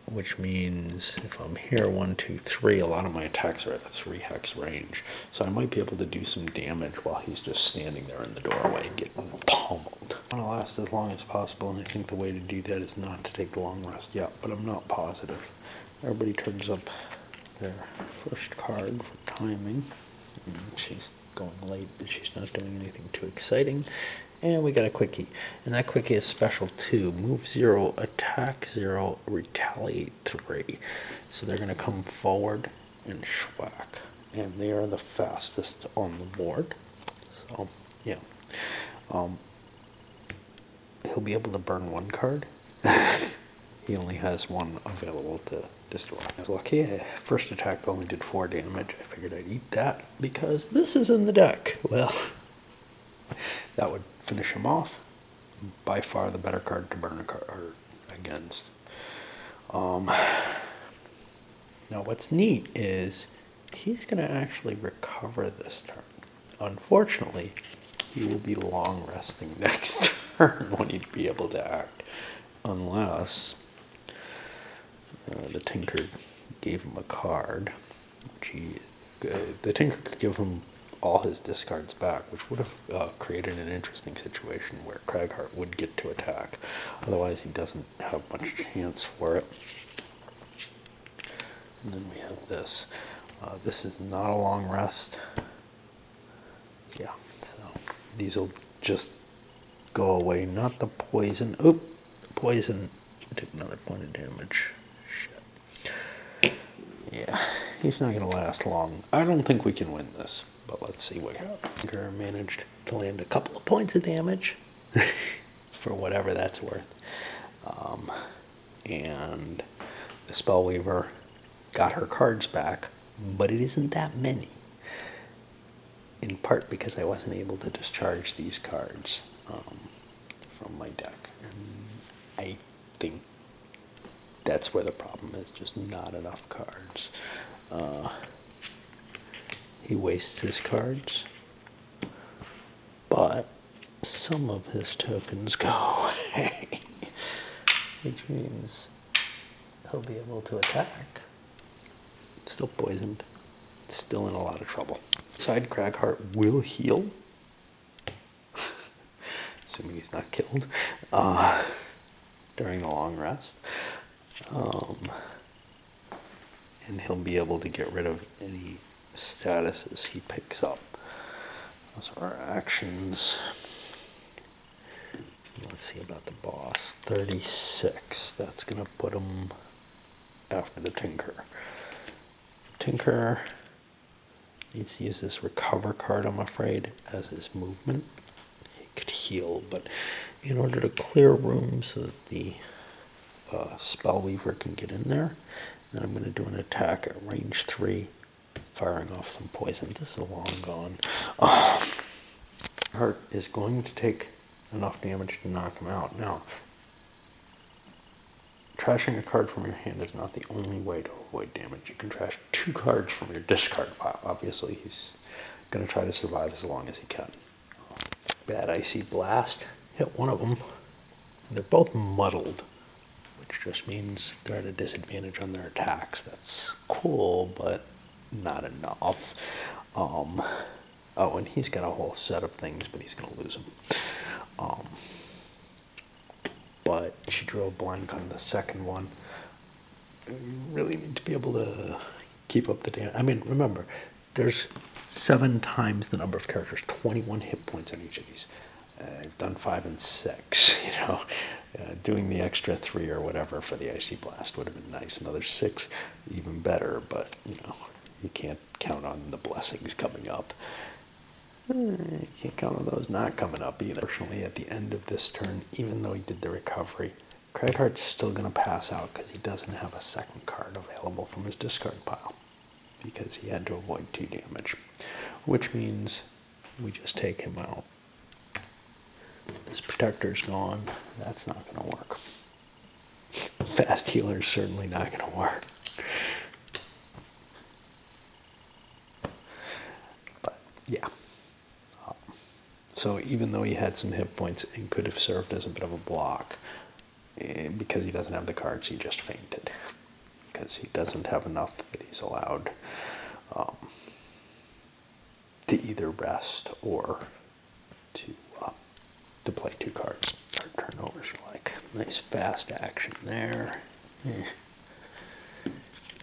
which means if I'm here 1, 2, 3, a lot of my attacks are at a 3 hex range. So I might be able to do some damage while he's just standing there in the doorway getting pummeled. I want to last as long as possible, and I think the way to do that is not to take the long rest yet, but I'm not positive. Everybody turns up their first card for timing. She's going late, but she's not doing anything too exciting. And we got a quickie. And that quickie is special too. Move 0, attack 0, retaliate 3. So they're going to come forward and schwack. And they are the fastest on the board. So, yeah. He'll be able to burn 1 card. He only has 1 available to destroy. I was lucky. First attack only did 4 damage. I figured I'd eat that because this is in the deck. Well, that would finish him off. By far the better card to burn a card against. Now what's neat is he's going to actually recover this turn. Unfortunately, he will be long resting next turn when he'd be able to act. Unless the Tinker gave him a card. The Tinker could give him all his discards back, which would have created an interesting situation where Cragheart would get to attack. Otherwise, he doesn't have much chance for it. And then we have this. This is not a long rest. Yeah, so these will just go away. Not the poison. Oop, the poison took another point of damage. Shit. Yeah, he's not going to last long. I don't think we can win this. But let's see what happens. Tinker managed to land a couple of points of damage for whatever that's worth. And the Spellweaver got her cards back, but it isn't that many. In part because I wasn't able to discharge these cards from my deck. And I think that's where the problem is, just not enough cards. He wastes his cards, but some of his tokens go away, which means he'll be able to attack. Still poisoned, still in a lot of trouble. Side Cragheart will heal, assuming he's not killed, during the long rest. And he'll be able to get rid of any statuses he picks up. Those are our actions. Let's see about the boss. 36. That's going to put him after the Tinker. Tinker needs to use this recover card, I'm afraid, as his movement. He could heal, but in order to clear room so that the Spellweaver can get in there, then I'm going to do an attack at range 3, firing off some poison. This is long gone. Heart is going to take enough damage to knock him out. Now, trashing a card from your hand is not the only way to avoid damage. You can trash 2 cards from your discard pile. Obviously, he's going to try to survive as long as he can. Bad Icy Blast. Hit one of them. They're both muddled, which just means they're at a disadvantage on their attacks. That's cool, but not enough. Oh, and he's got a whole set of things, but he's going to lose them. But she drew a blank on the second one. You really need to be able to keep up the damage. I mean, remember, there's 7 times the number of characters, 21 hit points on each of these. I've done 5 and 6, you know. Doing the extra 3 or whatever for the Icy Blast would have been nice. Another 6, even better, but, you know, you can't count on the blessings coming up. You can't count on those not coming up either. Fortunately, at the end of this turn, even though he did the recovery, Cragheart's still going to pass out because he doesn't have a second card available from his discard pile because he had to avoid 2 damage, which means we just take him out. This Protector's gone. That's not going to work. Fast Healer's certainly not going to work. But, yeah. So even though he had some hit points and could have served as a bit of a block, because he doesn't have the cards, he just fainted. Because he doesn't have enough that he's allowed to either rest or to play 2 cards. Or turnovers, like. Nice fast action there.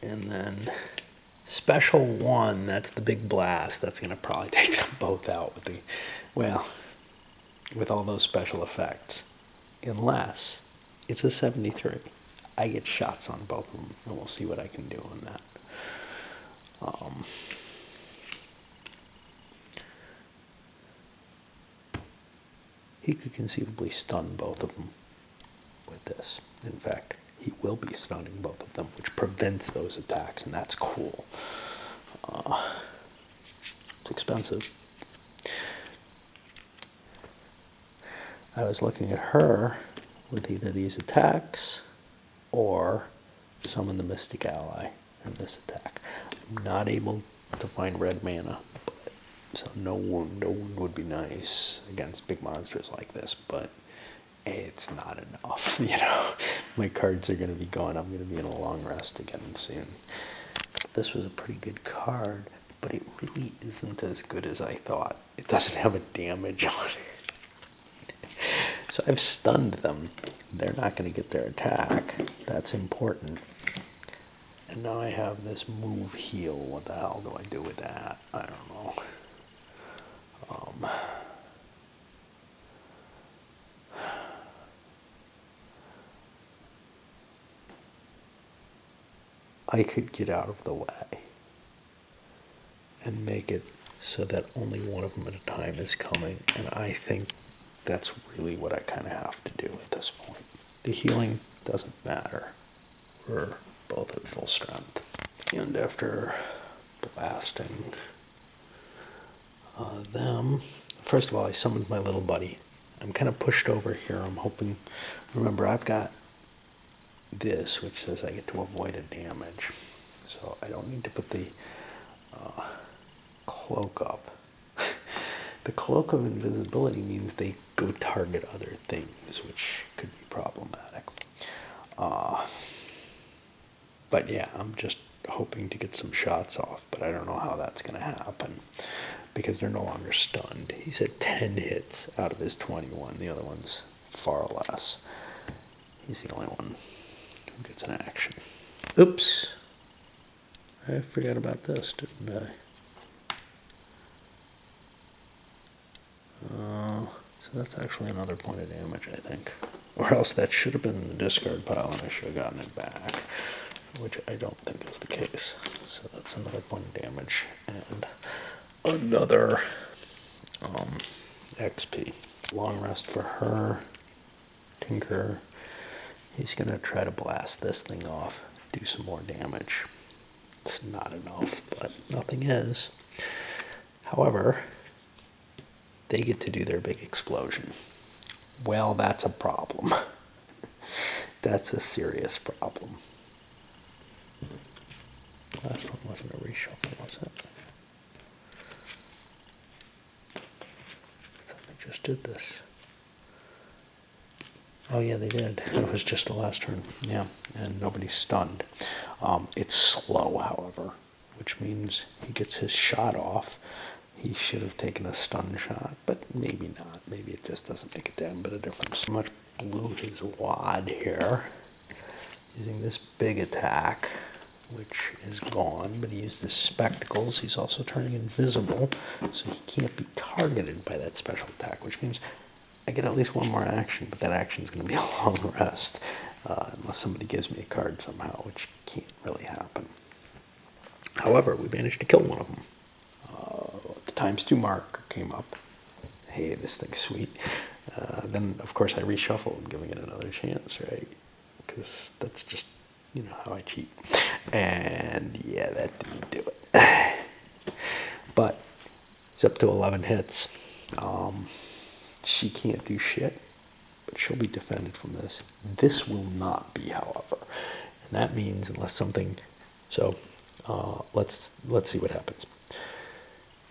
And then special 1, that's the big blast. That's going to probably take them both out with the, well, with all those special effects. Unless it's a 73. I get shots on both of them, and we'll see what I can do on that. He could conceivably stun both of them with this. In fact, he will be stunning both of them, which prevents those attacks, and that's cool. It's expensive. I was looking at her with either these attacks or summon the Mystic Ally in this attack. I'm not able to find red mana, so no wound. No wound would be nice against big monsters like this, but it's not enough, you know. My cards are going to be gone. I'm going to be in a long rest again soon. This was a pretty good card, but it really isn't as good as I thought. It doesn't have a damage on it. So I've stunned them. They're not going to get their attack. That's important. And now I have this move heal. What the hell do I do with that? I don't know. I could get out of the way and make it so that only one of them at a time is coming, and I think that's really what I kind of have to do at this point. The healing doesn't matter. We're both at full strength. And after blasting them, first of all, I summoned my little buddy. I'm kind of pushed over here. I'm hoping, remember, I've got this, which says I get to avoid a damage. So I don't need to put the cloak up. The cloak of invisibility means they go target other things, which could be problematic. But yeah, I'm just hoping to get some shots off, but I don't know how that's going to happen because they're no longer stunned. He's at 10 hits out of his 21. The other one's far less. He's the only one who gets an action. Oops. I forgot about this, didn't I? So that's actually another point of damage, I think. Or else that should have been in the discard pile and I should have gotten it back. which I don't think is the case. So that's another 1 damage and another XP. Long rest for her. Tinker. He's going to try to blast this thing off, do some more damage. It's not enough, but nothing is. However, they get to do their big explosion. Well, that's a problem. That's a serious problem. Last one wasn't a reshuffle, was it? I thought they just did this. Oh yeah, they did. It was just the last turn. Yeah, and nobody's stunned. It's slow, however, which means he gets his shot off. He should have taken a stun shot, but maybe not. Maybe it just doesn't make a damn bit of difference. Pretty much blew his wad here, using this big attack, which is gone, but he used his spectacles. He's also turning invisible, so he can't be targeted by that special attack, which means I get at least one more action, but that action is going to be a long rest, unless somebody gives me a card somehow, which can't really happen. However, we managed to kill one of them. The ×2 marker came up. Hey, this thing's sweet. Then, of course, I reshuffled, giving it another chance, right? Because that's just, you know, how I cheat. And, yeah, that didn't do it. But he's up to 11 hits. She can't do shit, but she'll be defended from this. This will not be, however. And that means unless something... So, let's see what happens.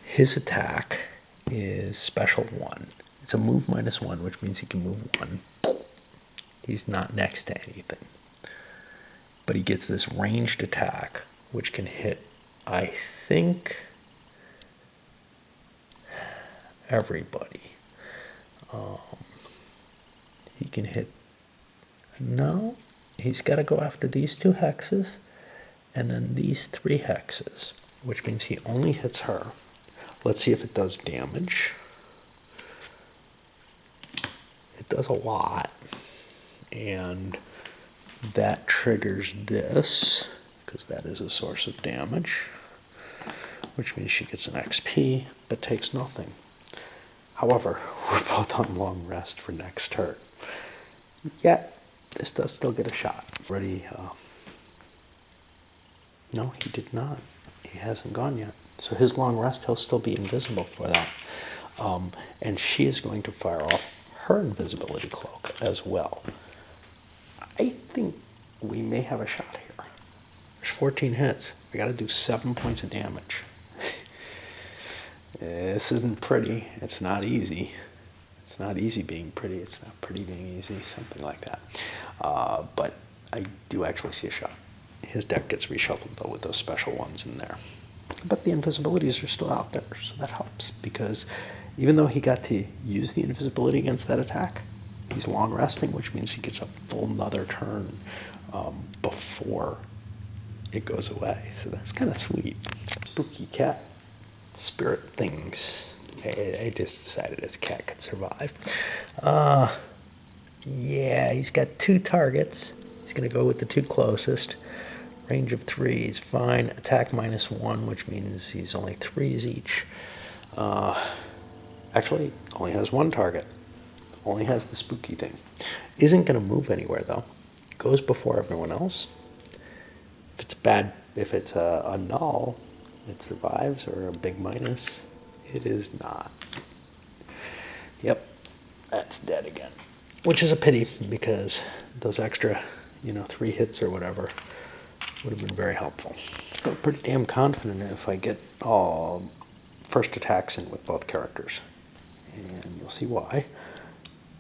His attack is special 1. It's a move -1, which means he can move 1. He's not next to anything. But he gets this ranged attack, which can hit, I think, everybody. He can hit... No, he's got to go after these 2 hexes, and then these 3 hexes, which means he only hits her. Let's see if it does damage. It does a lot. And that triggers this, because that is a source of damage, which means she gets an XP, but takes nothing. However, we're both on long rest for next turn. Yet, this does still get a shot. Already, no, he did not. He hasn't gone yet. So his long rest, he'll still be invisible for that. And she is going to fire off her invisibility cloak as well. I think we may have a shot here. There's 14 hits. We got to do 7 points of damage. This isn't pretty. It's not easy. It's not easy being pretty. It's not pretty being easy. Something like that. But I do actually see a shot. His deck gets reshuffled, though, with those special ones in there. But the invisibilities are still out there, so that helps. Because even though he got to use the invisibility against that attack, he's long resting, which means he gets a full another turn before it goes away. So that's kind of sweet. Spooky cat. Spirit things. I just decided his cat could survive. Yeah, he's got 2 targets. He's going to go with the 2 closest. Range of 3 is fine. Attack -1, which means he's only 3s each. Actually, only has 1 target. Only has the spooky thing. Isn't going to move anywhere, though. Goes before everyone else. If it's bad, if it's a null, it survives, or a big minus. It is not. Yep, that's dead again. Which is a pity, because those extra, 3 hits or whatever would have been very helpful. I feel pretty damn confident if I get all first attacks in with both characters. And you'll see why.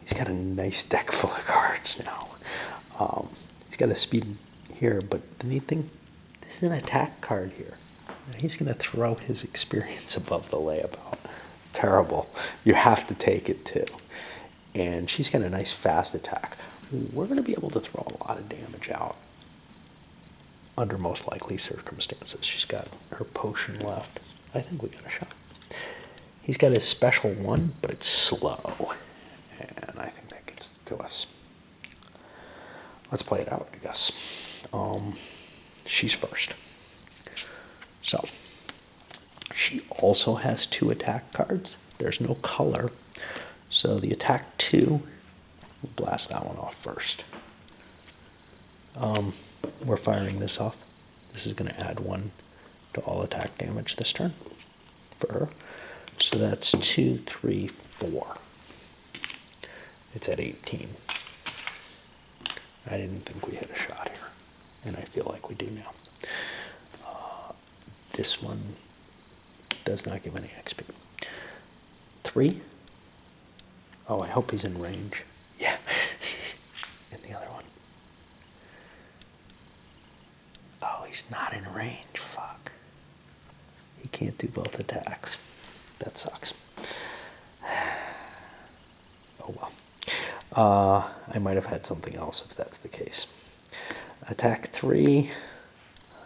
He's got a nice deck full of cards now. He's got a speed here, but the neat thing, this is an attack card here. He's going to throw his experience above the layabout. Terrible. You have to take it, too. And she's got a nice fast attack. We're going to be able to throw a lot of damage out under most likely circumstances. She's got her potion left. I think we got a shot. He's got his special 1, but it's slow. And I think that gets to us. Let's play it out, I guess. she's first. So, she also has 2 attack cards. There's no color. So the attack 2, we'll blast that one off first. We're firing this off. This is going to add 1 to all attack damage this turn for her. So that's 2, 3, 4. It's at 18. I didn't think we had a shot here, and I feel like we do now. This one does not give any XP. 3. Oh, I hope he's in range. Yeah. And the other one. Oh, he's not in range. Fuck. He can't do both attacks. That sucks. Oh well. I might have had something else if that's the case. Attack 3.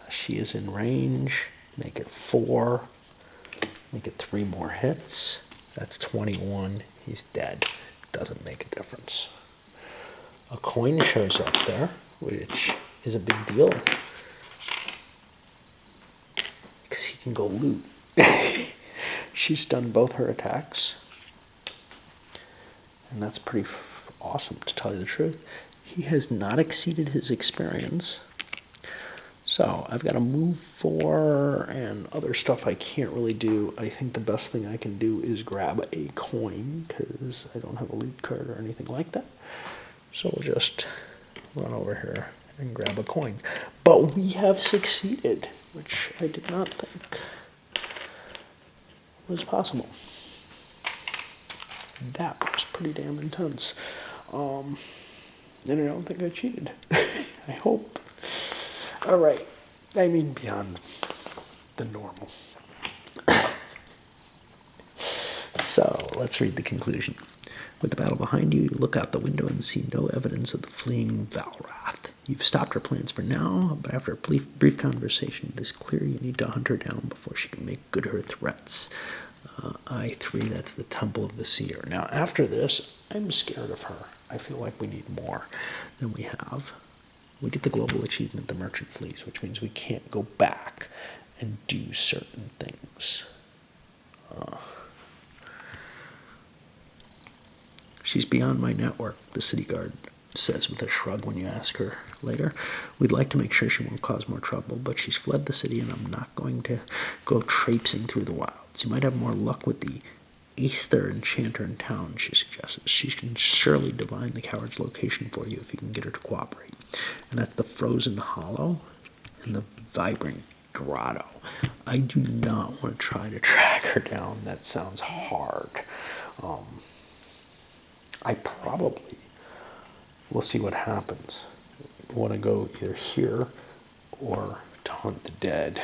She is in range. Make it 4. Make it 3 more hits. That's 21. He's dead. Doesn't make a difference. A coin shows up there, which is a big deal. Because he can go loot. She's done both her attacks. And that's pretty awesome, to tell you the truth. He has not exceeded his experience. So I've got to move 4 and other stuff I can't really do. I think the best thing I can do is grab a coin because I don't have a loot card or anything like that. So we'll just run over here and grab a coin. But we have succeeded, which I did not think was possible. That was pretty damn intense. And I don't think I cheated. I hope. All right. I mean, beyond the normal. So, let's read the conclusion. With the battle behind you, you look out the window and see no evidence of the fleeing Valrath. You've stopped her plans for now, but after a brief conversation, it is clear you need to hunt her down before she can make good her threats. I3, that's the Temple of the Seer. Now, after this, I'm scared of her. I feel like we need more than we have. We get the global achievement, the Merchant Flees, which means we can't go back and do certain things. She's beyond my network, the city guard says with a shrug when you ask her later. We'd like to make sure she won't cause more trouble, but she's fled the city and I'm not going to go traipsing through the wilds. You might have more luck with the Aether enchanter in town, she suggests. She can surely divine the coward's location for you if you can get her to cooperate. And that's the Frozen Hollow and the Vibrant Grotto. I do not want to try to track her down. That sounds hard. I probably will see what happens. I want to go either here or to hunt the dead.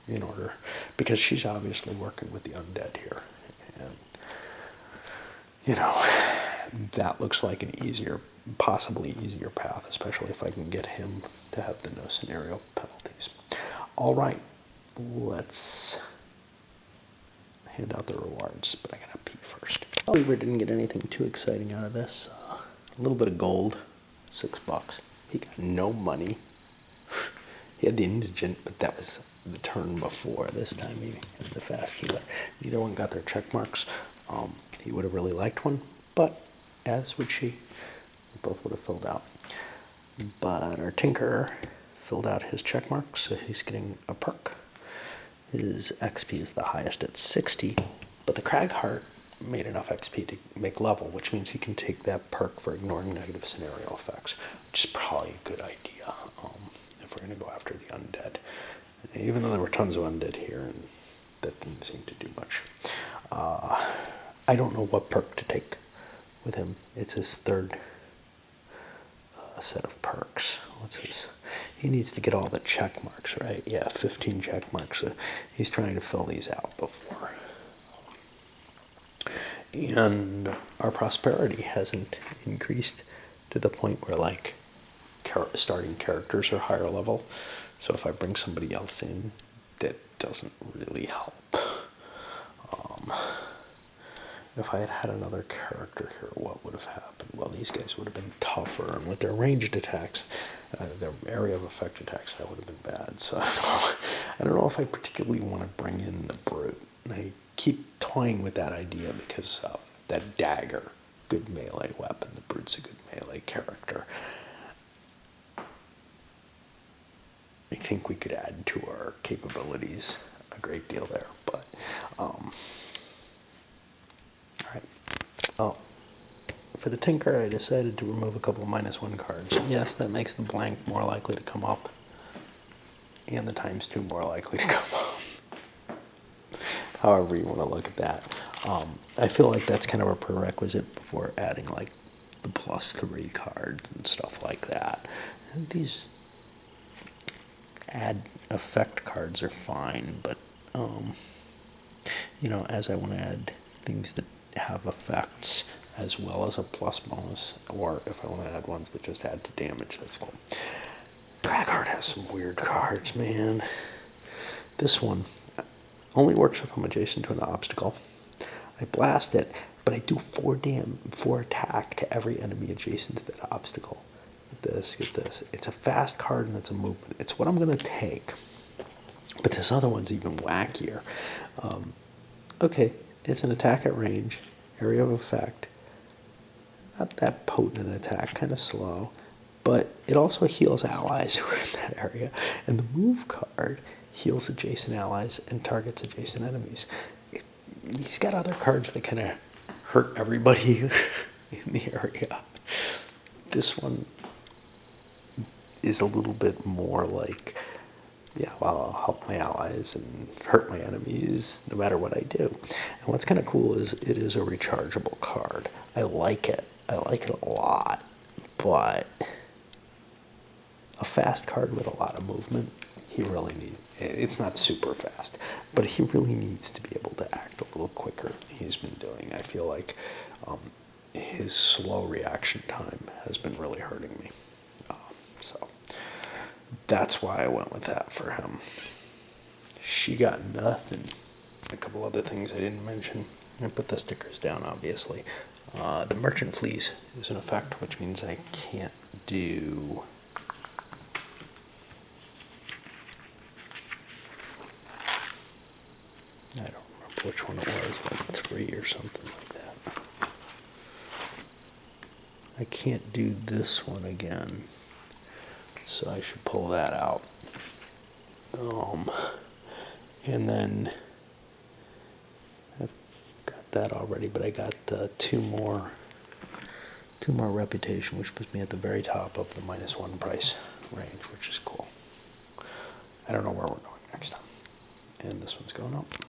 In order, because she's obviously working with the undead here. And, you know, that looks like an easier, possibly easier path, especially if I can get him to have the no scenario penalties. All right, let's hand out the rewards, but I gotta pee first. We didn't get anything too exciting out of this. A little bit of gold, $6. He got no money. He had the indigent, but that was the turn before. This time he had the fast healer. Neither one got their check marks. He would have really liked one, but as would she. They both would have filled out. But our tinkerer filled out his check marks, so he's getting a perk. His XP is the highest at 60, but the Cragheart made enough XP to make level, which means he can take that perk for ignoring negative scenario effects, which is probably a good idea if we're going to go after the undead. Even though there were tons of undead here, and that didn't seem to do much. I don't know what perk to take with him. It's his third set of perks. What's his? He needs to get all the check marks, right? Yeah, 15 check marks. So he's trying to fill these out before. And our prosperity hasn't increased to the point where, like, starting characters are higher level. So if I bring somebody else in, that doesn't really help. if I had had another character here, what would have happened? Well, these guys would have been tougher, and with their ranged attacks, their area of effect attacks, that would have been bad. So I don't know if I particularly want to bring in the brute. And I keep toying with that idea because that dagger, good melee weapon. The brute's a good melee character. I think we could add to our capabilities a great deal there, but all right. Oh, for the Tinker, I decided to remove a couple of -1 cards. Yes, that makes the blank more likely to come up, and the ×2 more likely to come up. However you want to look at that. I feel like that's kind of a prerequisite before adding like the +3 cards and stuff like that. And these add effect cards are fine, but you know, as I want to add things that have effects as well as a plus bonus, or if I want to add ones that just add to damage, that's cool. Dragheart has some weird cards, man. This one only works if I'm adjacent to an obstacle. I blast it, but I do 4 attack to every enemy adjacent to that obstacle. Get this. It's a fast card and it's a movement. It's what I'm going to take. But this other one's even wackier. Okay, it's an attack at range, area of effect. Not that potent an attack, kind of slow. But it also heals allies who are in that area. And the move card heals adjacent allies and targets adjacent enemies. He's got other cards that kind of hurt everybody in the area. This one is a little bit more like, yeah, well, I'll help my allies and hurt my enemies no matter what I do. And what's kind of cool is it is a rechargeable card. I like it. I like it a lot. But a fast card with a lot of movement, he really needs. It's not super fast, but he really needs to be able to act a little quicker than he's been doing. I feel like his slow reaction time has been really hurting me. So that's why I went with that for him. She got nothing. A couple other things I didn't mention. I put the stickers down, obviously. The Merchant Fleece is in effect, which means I can't do... I don't remember which one it was, like 3 or something like that. I can't do this one again, so I should pull that out. And then I've got that already, but I got two more reputation, which puts me at the very top of the -1 price range, which is cool. I don't know where we're going next time. And this one's going up.